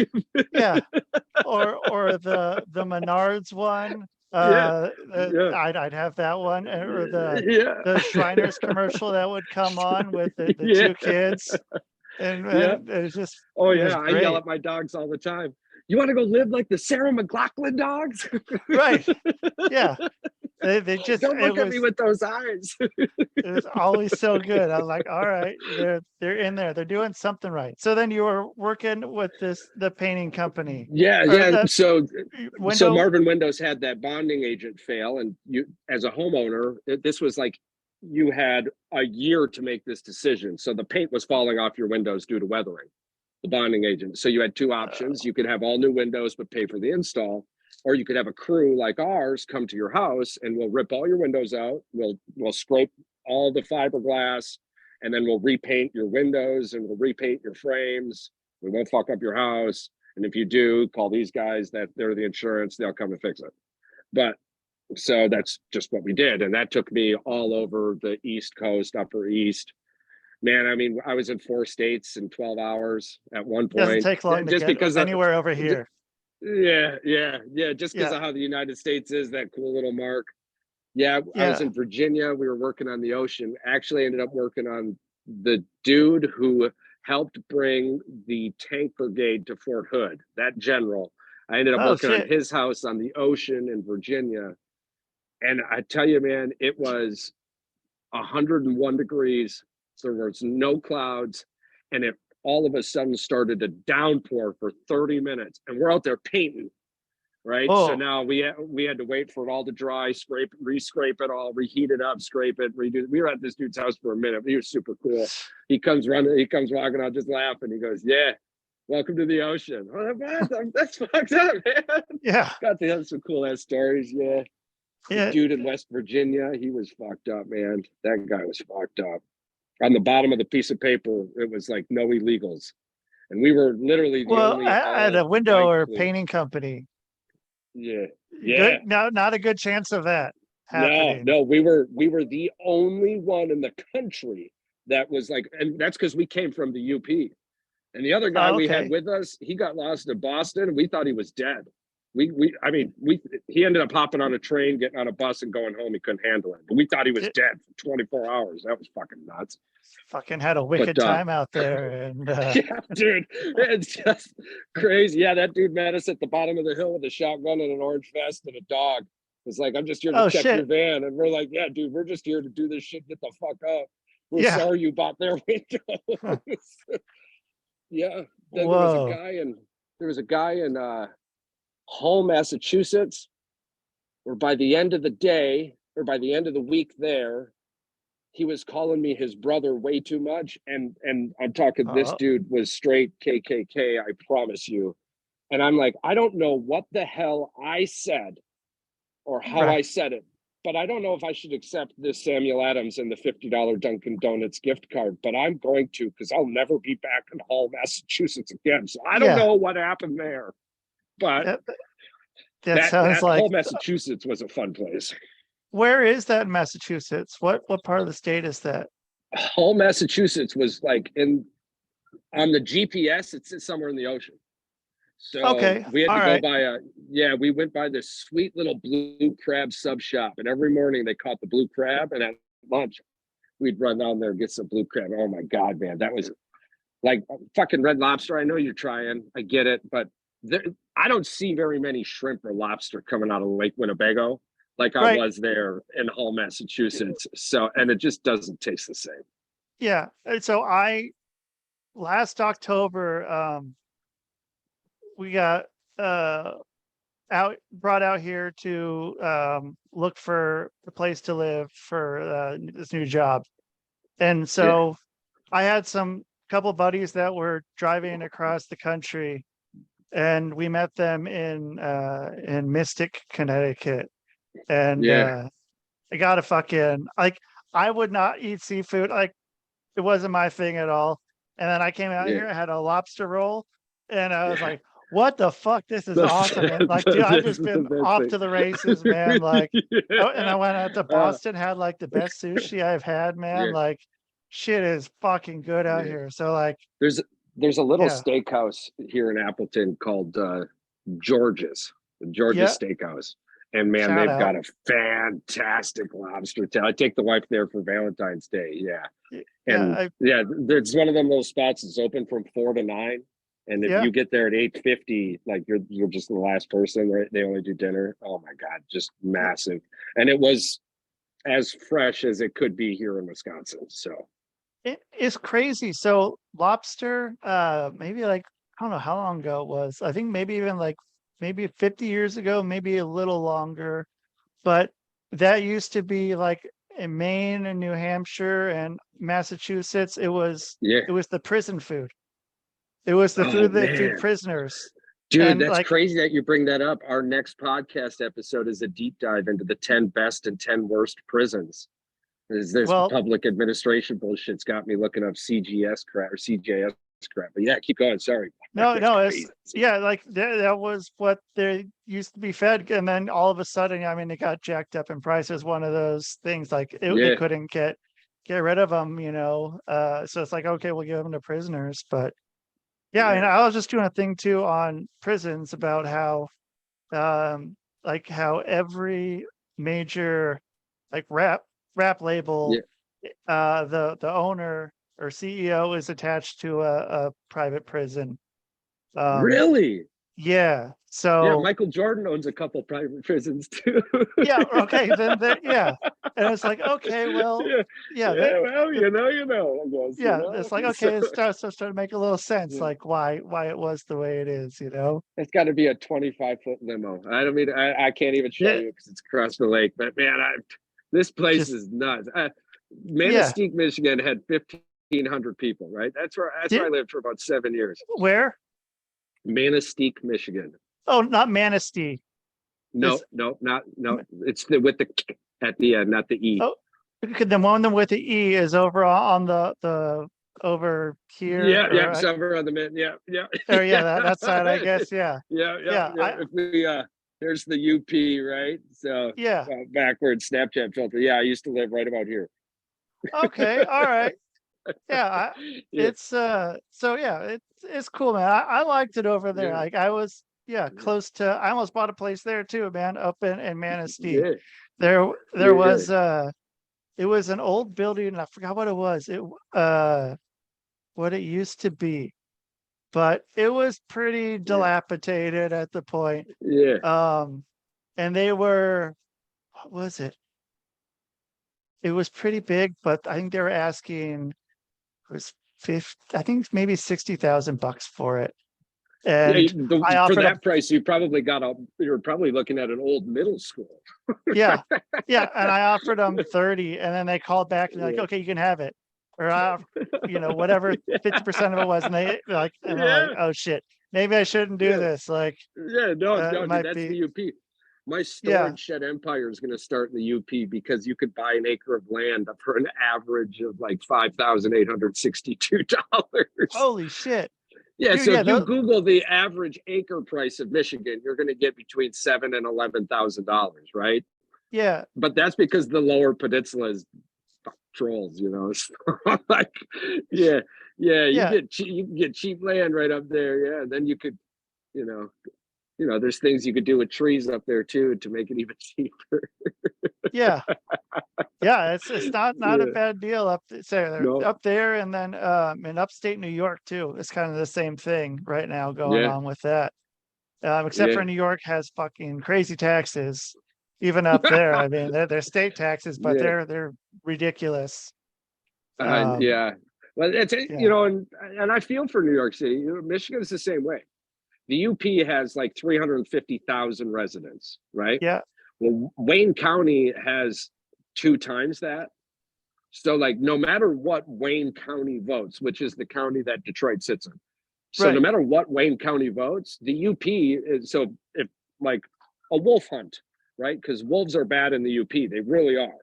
Or the Menards one. I'd have that one, or the Shriners commercial that would come on with the two kids. And it's just I yell at my dogs all the time. You want to go live like the Sarah McLachlan dogs? Right. Yeah. They just don't look at me with those eyes. It was always so good. I was like, all right, they're in there. They're doing something right. So then you were working with the painting company. So Marvin Windows had that bonding agent fail, and you, as a homeowner, this was like you had a year to make this decision. So the paint was falling off your windows due to weathering, the bonding agent. So you had two options. You could have all new windows but pay for the install, or you could have a crew like ours come to your house and we'll rip all your windows out. We'll scrape all the fiberglass, and then we'll repaint your windows and we'll repaint your frames. We won't fuck up your house. And if you do, call these guys, that they're the insurance, they'll come and fix it. But so that's just what we did. And that took me all over the East Coast, Upper East. Man, I mean, I was in 4 states in 12 hours at one It doesn't point. take long to Just get because anywhere over here. yeah. Just because Yeah. of how the United States is, that cool little mark. Yeah, I was Yeah. in Virginia. We were working on the ocean. Actually, ended up working on the dude who helped bring the tank brigade to Fort Hood. That general. I ended up Oh working on shit. his house on the ocean in Virginia. And I tell you, man, it was 101 degrees. So there was no clouds. And it all of a sudden started to downpour for 30 minutes. And we're out there painting. Right. So Oh, now we had to wait for it all to dry, scrape, re-scrape it all, reheat it up, scrape it, redo. We were at this dude's house for a minute. He was super cool. He comes walking out, just laughing. He goes, "Yeah, welcome to the ocean." I'm like, what? That's fucked up, man. yeah. Got to have some cool ass stories. Yeah. The Yeah. dude in West Virginia, he was fucked up, man. That guy was fucked up. On the bottom of the piece of paper, it was like no illegals. And we were literally the Well, only at a window all-white or fleet. painting company. Yeah. Good. No, not a good chance of that happening. No, we were the only one in the country that was like, and that's because we came from the UP. And the other guy Oh, we had okay. with us, he got lost in Boston, and we thought he was dead. He ended up hopping on a train, getting on a bus, and going home. He couldn't handle it, but we thought he was dead for 24 hours. That was fucking nuts. Fucking had a wicked time out there, and yeah, dude, it's just crazy. Yeah, that dude met us at the bottom of the hill with a shotgun and an orange vest and a dog. It's like, I'm just here to check your van, and we're like, yeah, dude, we're just here to do this shit. Get the fuck up. We're sorry you bought their windows. Yeah. Then there was a guy in Hull, Massachusetts, where by the end of the day, or by the end of the week there, he was calling me his brother way too much. And I'm talking, this dude was straight KKK, I promise you. And I'm like, I don't know what the hell I said or how I said it, but I don't know if I should accept this Samuel Adams and the $50 Dunkin' Donuts gift card, but I'm going to, because I'll never be back in Hull, Massachusetts again. So I don't know what happened there, but that sounds like Hull, Massachusetts was a fun place. Where is that in Massachusetts? What part of the state is that? Hull, Massachusetts was like on the GPS, it's somewhere in the ocean. So we had to go by we went by this sweet little blue crab sub shop, and every morning they caught the blue crab, and at lunch we'd run down there and get some blue crab. Oh my God, man, that was like fucking Red Lobster. I know you're trying, I get it, but I don't see very many shrimp or lobster coming out of Lake Winnebago like I was there in Hull, Massachusetts. So, and it just doesn't taste the same. Yeah. So last October, we got brought out here to look for a place to live for this new job. And so I had couple buddies that were driving across the country, and we met them in Mystic, Connecticut. And I got a fucking, like, I would not eat seafood. Like, it wasn't my thing at all. And then I came out here, I had a lobster roll, and I was like, what the fuck? This is awesome. And like, dude, I've just been off to the races, man. Like, and I went out to Boston, had like the best sushi I've had, man. Like, shit is fucking good out here. So like, there's a little steakhouse here in Appleton called George's Steakhouse. And man, they've got a fantastic lobster tail. I take the wife there for Valentine's Day. Yeah. And it's one of them little spots that's open from 4 to 9. And if you get there at 8:50, like you're just the last person, right? They only do dinner. Oh my God, just massive. And it was as fresh as it could be here in Wisconsin. So it's crazy. So lobster, maybe like, I don't know how long ago it was. I think maybe even like maybe 50 years ago, maybe a little longer, but that used to be like in Maine and New Hampshire and Massachusetts. It was the prison food. It was the food they feed prisoners. Dude, and that's crazy that you bring that up. Our next podcast episode is a deep dive into the 10 best and 10 worst prisons. This public administration bullshit's got me looking up CGS crap or CJS crap. But yeah, keep going. Sorry. No, it's like that was what they used to be fed, and then all of a sudden, I mean, it got jacked up in price. It was one of those things like they couldn't get get rid of them, so it's like, okay, we'll give them to prisoners. But yeah, I mean, Yeah. I was just doing a thing too on prisons about how like how every major like rap label, Yeah. the owner or CEO is attached to a private prison. Really? Yeah. Yeah, So Michael Jordan owns a couple private prisons too. yeah, okay, then yeah. And it's like, okay, well, Yeah, yeah, yeah. Well, the, I guess, yeah, it's like, So, okay, it starts to make a little sense, yeah. like why it was the way it is. It's got to be a 25-foot limo. I don't mean I can't even show Yeah, you because it's across the lake. But man, this place just is nuts. yeah. Manistee, Michigan had 1,500 people. Right, that's where I Did, lived for about 7 years. where? Manistee, Michigan. Oh, not Manistee. No, It's no, not no. It's with the k at the end, not the e. oh, okay, the one with the E is over on the over here, Yeah, yeah, somewhere on the mid. Yeah, yeah, or yeah, yeah, that side, I guess. Yeah, yeah, yeah, yeah, yeah. If we there's the UP, right? So yeah. backwards Snapchat filter. Yeah, I used to live right about here. Okay, all right. Yeah, Yeah, it's so yeah, it's cool, man. I liked it over there. yeah, Like I was, yeah, yeah, close to. I almost bought a place there too, man, up in Manistee. yeah, There yeah, was it was an old building, and I forgot what it was. What it used to be, but it was pretty yeah, dilapidated at the point. yeah. Um, and they were, what was it? It was pretty big, but I think they were asking, it was 50, I think maybe $60,000 for it. Yeah, And I for offered up, that price, you probably got a. You're probably looking at an old middle school. yeah, yeah. And I offered them 30, and then they called back and they're like, Yeah, okay, you can have it. Or whatever 50% of it was. And and I'm like, yeah, oh shit, maybe I shouldn't do yeah. this. Like, Yeah, no, it no, dude, might that's be, the UP. My yeah. storage shed empire is going to start in the UP because you could buy an acre of land for an average of like $5,862. Holy shit. Yeah, Dude, so yeah, if you those, Google the average acre price of Michigan, you're going to get between $7,000 and $11,000, right? yeah, But that's because the lower peninsula is trolls, So, like, yeah, yeah, yeah, you can get cheap land right up there, yeah. And then you could, you know, there's things you could do with trees up there too to make it even cheaper. yeah. Yeah, it's not a Yeah, bad deal no, up there, and then in upstate New York too. It's kind of the same thing right now going yeah, on with that. Except yeah, for New York has fucking crazy taxes, even up there. I mean, they're state taxes, but yeah, they're ridiculous. Um, yeah. Well, it's yeah, and I feel for New York City. Michigan is the same way. The UP has like 350,000 residents, right? yeah, Well, Wayne County has 2 times that. So, like, no matter what Wayne County votes, which is the county that Detroit sits in, so no right. matter what Wayne County votes, the UP is so if like a wolf hunt, right? Because wolves are bad in the UP, they really are,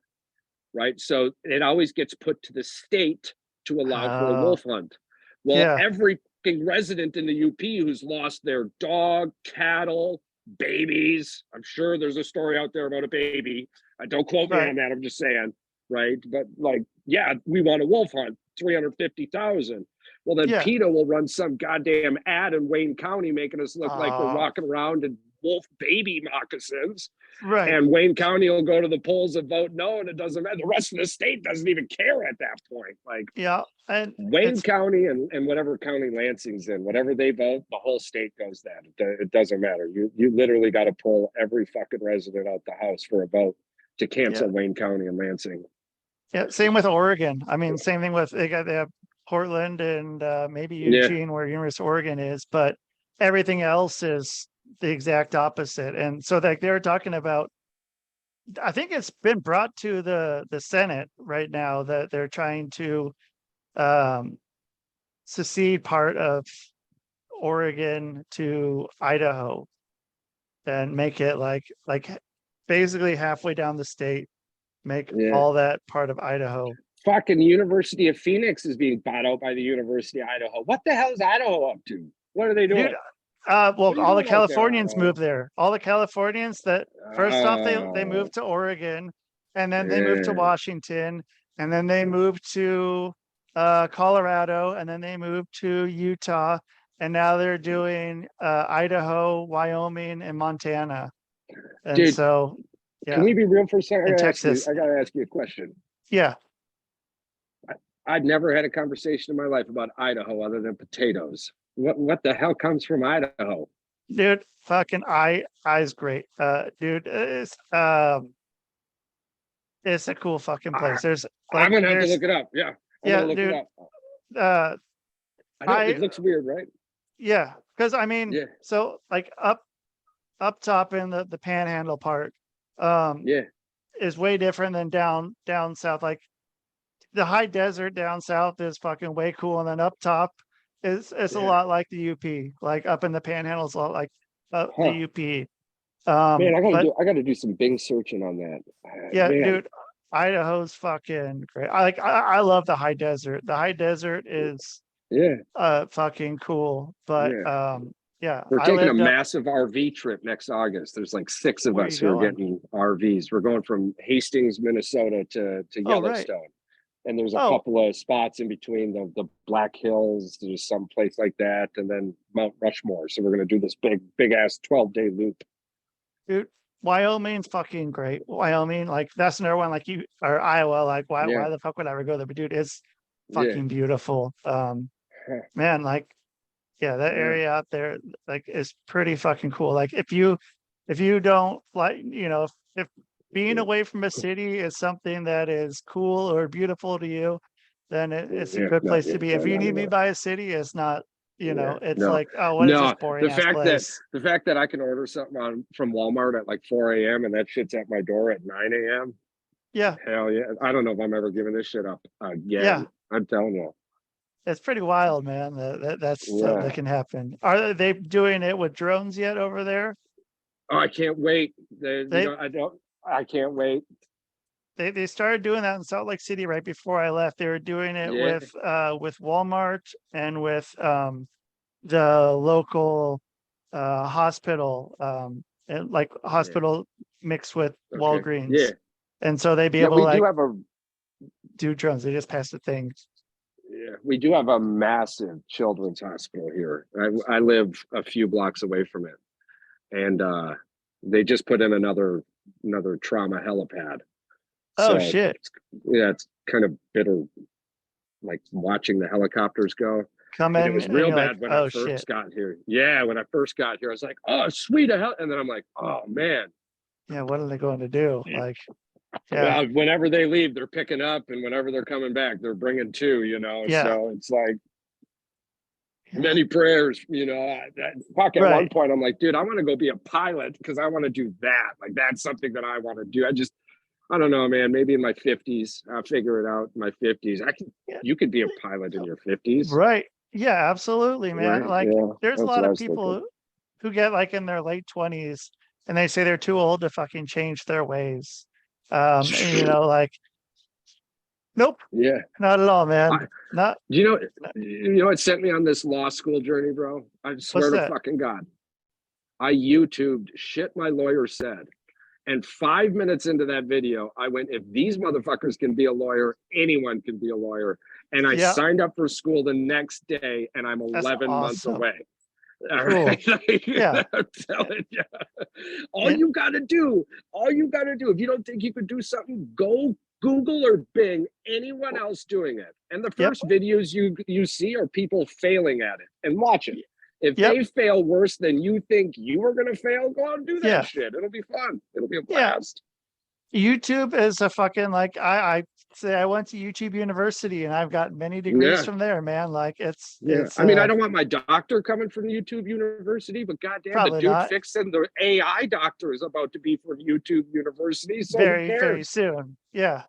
right? So it always gets put to the state to allow for a Oh, wolf hunt. Well, yeah, every resident in the UP who's lost their dog, cattle, babies. I'm sure there's a story out there about a baby. Don't quote me right. on that. I'm just saying, right? But like, yeah, we want a wolf hunt, 350,000. Well, then Yeah. PETA will run some goddamn ad in Wayne County making us look like we're Oh, walking around in wolf baby moccasins. right. And Wayne County will go to the polls and vote no, and it doesn't matter. The rest of the state doesn't even care at that point. Like Yeah, and Wayne it's County and whatever county Lansing's in, whatever they vote, the whole state goes that. It doesn't matter. You literally got to pull every fucking resident out the house for a vote to yeah, cancel Wayne County and Lansing. yeah. Same with Oregon. I mean, same thing with they have Portland and maybe Yeah, Eugene, where University of Oregon is, but everything else is the exact opposite. And so, like, they were talking about, I think it's been brought to the Senate right now that they're trying to um, secede part of Oregon to Idaho and make it like basically halfway down the state, make yeah. all that part of Idaho. Fucking University of Phoenix is being bought out by the University of Idaho. What the hell is Idaho up to? What are they doing? Dude, What well, are you all the doing out there, Californians Idaho? moved there. All the Californians that first off they Oh, moved to Oregon, and then they moved to yeah, Washington, and then they moved to Colorado, and then they moved to Utah, and now they're doing Idaho, Wyoming, and Montana. And Dude, so, can we be real for a second? In Texas. I gotta ask you a question. Yeah. I've never had a conversation in my life about Idaho other than potatoes. What the hell comes from Idaho? Dude, fucking I's great. Dude, it's a cool fucking place. There's like, I'm gonna have to look it up. Yeah. Dude. It up. I know it looks weird, right? Yeah, because I mean, so like up top in the panhandle part, is way different than down south. Like the high desert down south is fucking way cool, and then up top it's a lot like the UP. Like up in the panhandle is a lot like the UP. Man, I gotta do some Bing searching on that. Man. Dude, Idaho's fucking great. I love the high desert. The high desert is fucking cool. But we're taking a massive RV trip next August. There's like 6 of us who are getting RVs. We're going from Hastings, Minnesota to Yellowstone. And there's a couple of spots in between the Black Hills. There's some place like that, and then Mount Rushmore. So we're gonna do this big ass 12-day loop. Dude, Wyoming's fucking great. Wyoming, like that's another one. Like you or Iowa, like why the fuck would I ever go there? But dude, it's fucking beautiful. Man, like that area out there like is pretty fucking cool. Like if you don't like, if being away from a city is something that is cool or beautiful to you, then it's a good place to be. If you need me by a city, it's not. It's like, oh, what is this boring ass place? The fact that I can order something from Walmart at like 4 a.m. and that shit's at my door at 9 a.m. Yeah. Hell yeah. I don't know if I'm ever giving this shit up again. Yeah. I'm telling you. It's pretty wild, man. That's something that can happen. Are they doing it with drones yet over there? Oh, I can't wait. I can't wait. They started doing that in Salt Lake City right before I left. They were doing it with Walmart and with the local hospital, and like hospital mixed with Walgreens. Yeah. And so they'd be able to do drones. They just passed the thing. Yeah, we do have a massive children's hospital here. I live a few blocks away from it, and they just put in another trauma helipad. Oh, so shit. It's kind of bitter, like watching the helicopters go. It was real bad when I first got here. Yeah, when I first got here, I was like, oh, sweet. And then I'm like, oh, man. Yeah, what are they going to do? Like, well, whenever they leave, they're picking up. And whenever they're coming back, they're bringing 2, So it's like many prayers, At one point, I'm like, dude, I want to go be a pilot because I want to do that. Like, that's something that I want to do. I don't know, man. Maybe in my 50s, I'll figure it out in my 50s. You could be a pilot in your 50s. Right. Yeah, absolutely, man. Right? Like there's a lot of people who get like in their late 20s and they say they're too old to fucking change their ways. Like, nope. Yeah. Not at all, man. You know what sent me on this law school journey, bro? I swear to fucking God. I YouTubed shit my lawyer said. And 5 minutes into that video, I went, if these motherfuckers can be a lawyer, anyone can be a lawyer. And I signed up for school the next day, and I'm 11 months away. All right. Yeah. I'm telling you. All you got to do, if you don't think you could do something, go Google or Bing anyone else doing it. And the first videos you see are people failing at it, and watch it. If they fail worse than you think you were going to fail, go out and do that shit. It'll be fun. It'll be a blast. YouTube is a fucking, like, I say I went to YouTube University and I've got many degrees from there, man. Like it's I mean, I don't want my doctor coming from YouTube University, but goddamn, the dude fixing the AI doctor is about to be from YouTube University. So very soon. Yeah.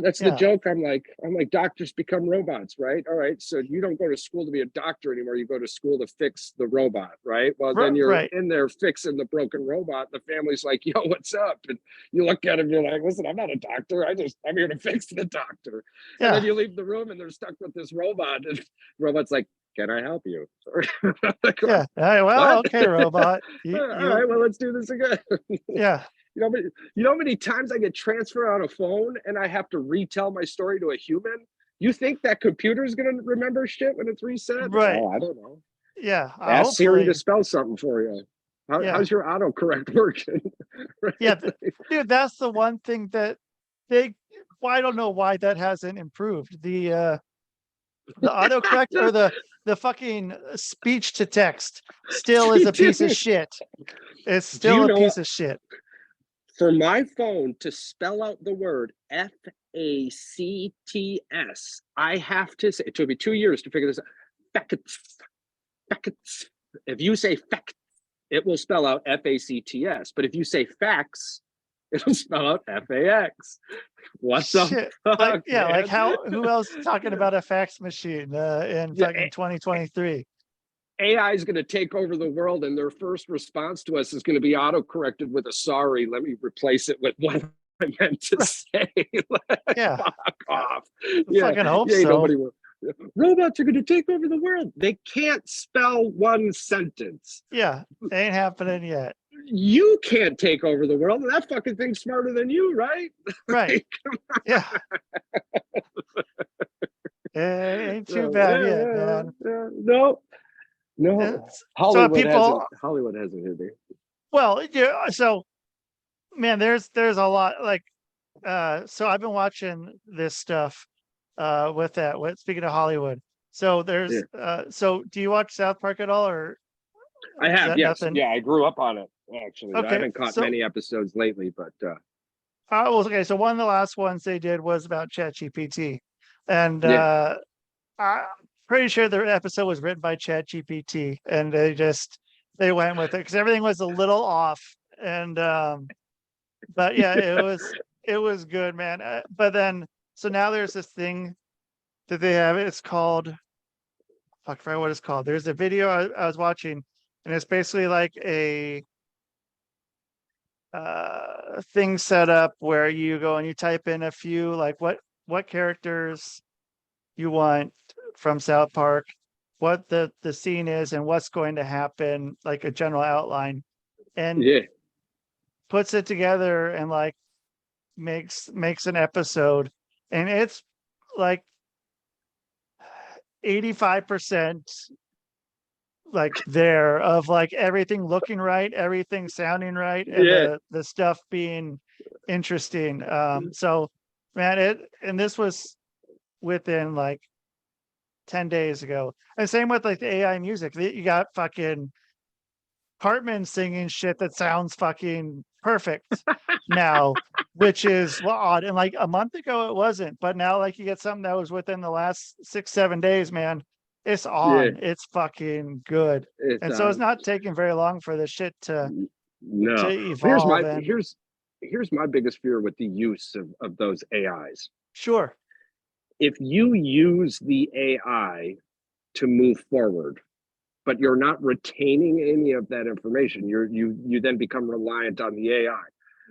That's the joke. I'm like, doctors become robots, right? All right. So you don't go to school to be a doctor anymore. You go to school to fix the robot, right? Well, then you're in there fixing the broken robot. The family's like, yo, what's up? And you look at him, you're like, listen, I'm not a doctor. I'm here to fix the doctor. Yeah. And then you leave the room and they're stuck with this robot. And the robot's like, can I help you? Yeah. Well, okay, robot. All right. Well, let's do this again. Yeah. you know how many times I get transferred on a phone and I have to retell my story to a human? You think that computer is going to remember shit when it's reset? Right. Oh, I don't know. Yeah. Ask Siri Hopefully. to spell something for you. Yeah. How's your autocorrect working? Right? Yeah. Dude, that's the one thing that I don't know why that hasn't improved. The autocorrect or the fucking speech to text still is a piece of shit. It's Do still you a know piece of shit. for my phone to spell out the word FACTS, I have to say, it took me 2 years to figure this out. Facts. If you say fact, it will spell out FACTS. But if you say facts, it'll spell out FAX. What the Shit. fuck? Like, yeah, like man? who else is talking about a fax machine in Yeah, fucking 2023? AI is going to take over the world, and their first response to us is going to be auto-corrected with a sorry. Let me replace it with what I meant to say. Yeah. Fuck off. I Yeah, fucking hope yeah, so. nobody will. Robots are going to take over the world. They can't spell one sentence. Yeah, ain't happening yet. You can't take over the world, and that fucking thing's smarter than you, right? Right. Yeah. It ain't too So, bad yeah, yet, yeah, man. yeah. No, It's- Hollywood hasn't hit me. Well, yeah, so man, there's a lot like so I've been watching this stuff with that with speaking of Hollywood. So there's so do you watch South Park at all, or I is have, that yes. nothing? Yeah, I grew up on it, actually. I Okay, haven't caught so many episodes lately, but well, okay, so one of the last ones they did was about ChatGPT. And yeah. I'm pretty sure the episode was written by ChatGPT, and they went with it because everything was a little off. And but yeah, it was good, man. But then so now there's this thing that they have. It's called fuck, I forgot what it's called. There's a video I was watching, and it's basically like a thing set up where you go and you type in a few like what characters you want from South Park, what the scene is, and what's going to happen, like a general outline, and Yeah. puts it together and like makes an episode, and it's like 85% like there of like everything looking right, everything sounding right, and Yeah. the stuff being interesting. So man, this was within like 10 days ago. And same with like the AI music. You got fucking Hartman singing shit that sounds fucking perfect now, which is odd. And like a month ago it wasn't, but now like you get something that was within the last 6-7 days, man. It's on. Yeah. It's fucking good. It's And so it's not taking very long for this shit to no. evolve. Here's my biggest fear with the use of those AIs. Sure. If you use the AI to move forward, but you're not retaining any of that information, you then become reliant on the AI,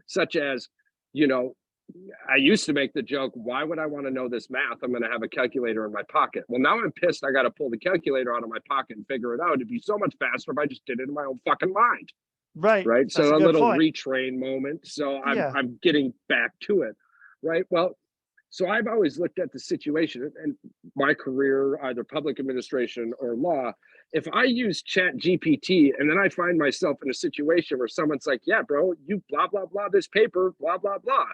such as, I used to make the joke, why would I want to know this math? I'm going to have a calculator in my pocket. Well, now I'm pissed. I got to pull the calculator out of my pocket and figure it out. It'd be so much faster if I just did it in my own fucking mind. Right. Right. That's So a little point. retrain moment. So Yeah. I'm getting back to it. Right. Well, so I've always looked at the situation and my career, either public administration or law. If I use Chat GPT and then I find myself in a situation where someone's like, yeah, bro, you blah, blah, blah, this paper, blah, blah, blah.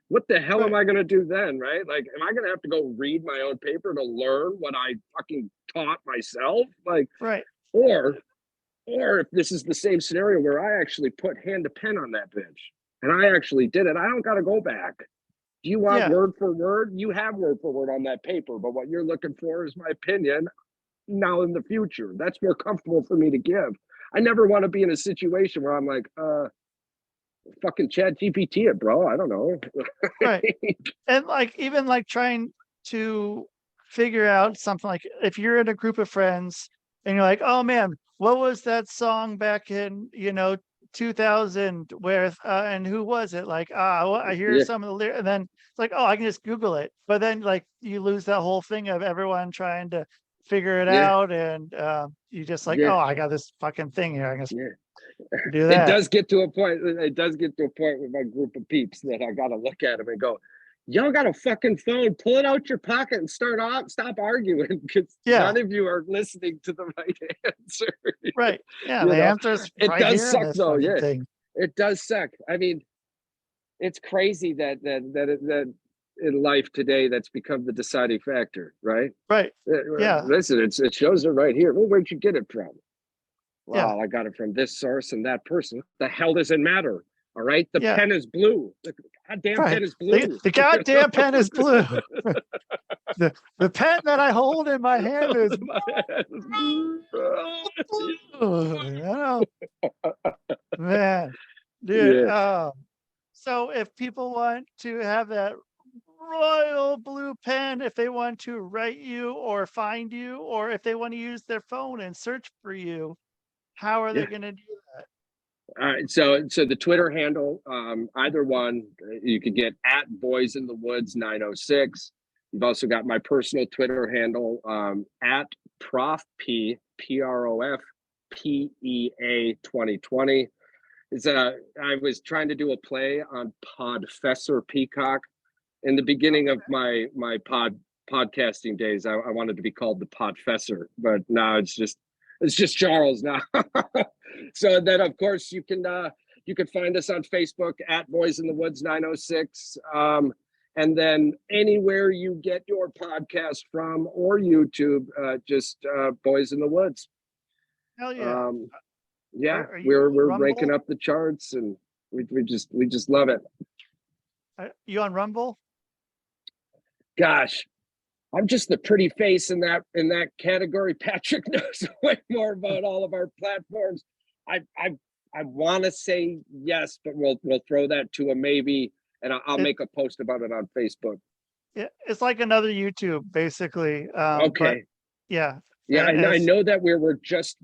What the hell am I going to do then? Right. Like, am I going to have to go read my own paper to learn what I fucking taught myself? Like, right. Or if this is the same scenario where I actually put hand to pen on that bitch and I actually did it, I don't got to go back. Do you want word for word? You have word for word on that paper, but what you're looking for is my opinion now in the future. That's more comfortable for me to give. I never want to be in a situation where I'm like, fucking Chat GPT it, bro. I don't know. Right. And like even like trying to figure out something, like if you're in a group of friends and you're like, oh man, what was that song back in 2000 where and who was it? Like I hear some of the lyrics, and then it's like, oh, I can just Google it. But then like you lose that whole thing of everyone trying to figure it Yeah. out, and you just like, Yeah. oh, I got this fucking thing here. I guess Yeah. do that. It does get to a point. It does get to a point with my group of peeps that I gotta look at them and go, "Y'all got a fucking phone? Pull it out your pocket and stop arguing, because Yeah. none of you are listening to the right answer." Right. Yeah. You The know? answer's It right does here in suck this though. fucking Yeah, thing. it does suck. I mean, it's crazy that in life today that's become the deciding factor, right? Right. Yeah. Listen, it shows it right here. Well, where'd you get it from? Yeah. Well, I got it from this source and that person. The hell does it matter? All right. The Yeah. pen is blue. The goddamn Right. pen is blue. The goddamn pen is blue. The pen that I hold in my hand is blue. You know? Man, dude. Yeah. So if people want to have that royal blue pen, if they want to write you or find you, or if they want to use their phone and search for you, how are they going to do that? All right. So the Twitter handle, either one, you could get at Boys in the Woods 906. You've also got my personal Twitter handle, at Prof P PROF PEA 2020. I was trying to do a play on Podfessor Peacock. In the beginning of my podcasting days, I wanted to be called the Podfessor, but now it's just Charles now. So then, of course, you can find us on Facebook at Boys in the Woods 906, and then anywhere you get your podcast from, or YouTube, just Boys in the Woods. Hell yeah! Yeah, Are you we're Rumble? ranking up the charts, and we just love it. You on Rumble? Gosh, I'm just the pretty face in that category. Patrick knows way more about all of our platforms. I want to say yes, but we'll throw that to a maybe, and I'll make a post about it on Facebook. Yeah, it's like another YouTube, basically. Okay. But yeah. Yeah, I know that we're just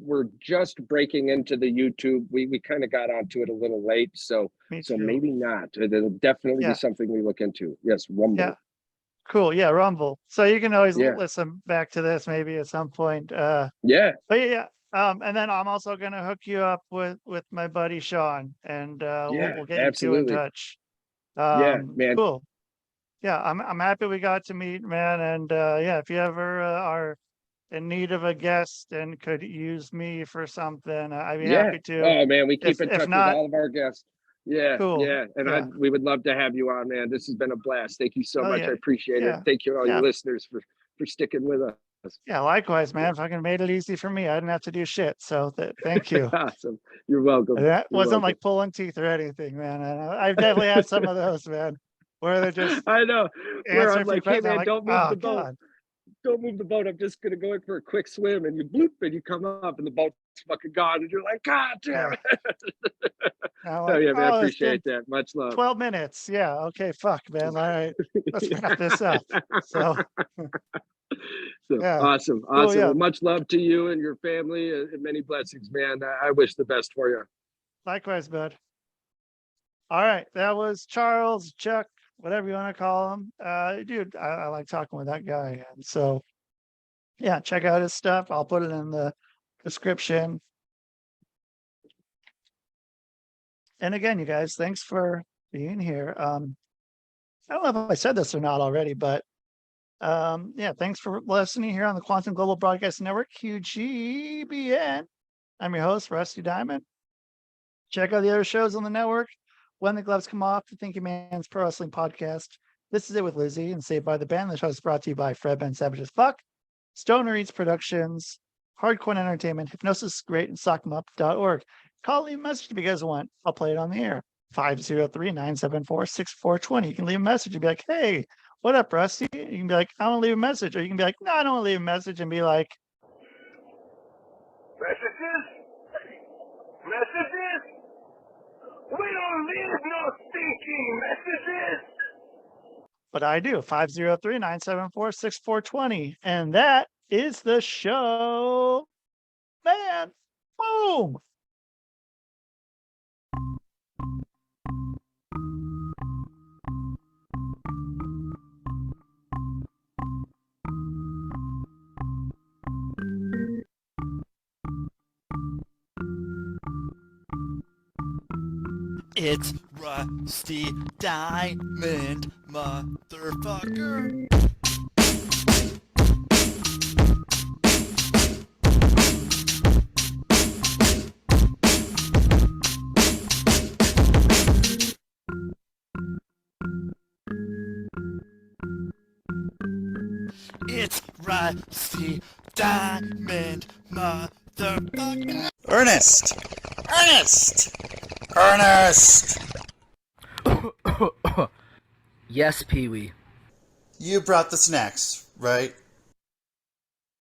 breaking into the YouTube. We kind of got onto it a little late, so maybe not. It'll definitely be something we look into. Yes, Rumble. Yeah. Cool. Yeah, Rumble. So you can always listen back to this maybe at some point. Yeah. But yeah. And then I'm also gonna hook you up with my buddy Sean, and we'll get you two in touch. Yeah, man. Cool. Yeah, I'm happy we got to meet, man. And yeah, if you ever are in need of a guest and could use me for something, I'd be happy to. Oh man, we keep in touch with not, all of our guests. Yeah, cool. Yeah, and we would love to have you on, man. This has been a blast. Thank you so much. Yeah. I appreciate it. Thank you all your listeners for sticking with us. Yeah, likewise, man. Fucking made it easy for me. I didn't have to do shit. So thank you. Awesome. You're welcome. That wasn't like pulling teeth or anything, man. I've definitely had some of those, man, where they're just I know. Where I'm like, hey man, don't move the boat. God. Don't move the boat. I'm just gonna go in for a quick swim, and you bloop, and you come up, and the boat's fucking gone, and you're like, God damn it. Oh yeah, man, I appreciate that. Much love. 12 minutes. Yeah. Okay. Fuck, man. All right. Let's wrap this up. So yeah. Awesome. Cool, yeah. Well, much love to you and your family, and many blessings, man. I wish the best for you. Likewise, bud. All right. That was Charles, Chuck, whatever you want to call him. Dude, I like talking with that guy. And so yeah, check out his stuff. I'll put it in the description. And again, you guys, thanks for being here. I don't know if I said this or not already, but yeah, thanks for listening here on the Quantum Global Broadcast Network, QGBN. I'm your host, Rusty Diamond. Check out the other shows on the network. When the Gloves Come Off, the Thinking Man's Pro Wrestling Podcast. This is It with Lizzie and Saved by the Band. The show is brought to you by Fred Ben Savage as Fuck, Stoner Eats Productions, Hardcore Entertainment, Hypnosis is Great, and Sock'emUp.org. Call, leave a message if you guys want. I'll play it on the air. 503-974-6420. You can leave a message and be like, hey, what up, Rusty? You can be like, I want to leave a message. Or you can be like, no, I don't want to leave a message, and be like, Messages? We don't leave no stinking messages. but I do. 503-974-6420. And that is the show. Man, boom. It's Rusty Diamond, motherfucker. It's Rusty Diamond, motherfucker. Ernest! Ernest! Ernest! Yes, Pee-wee. You brought the snacks, right?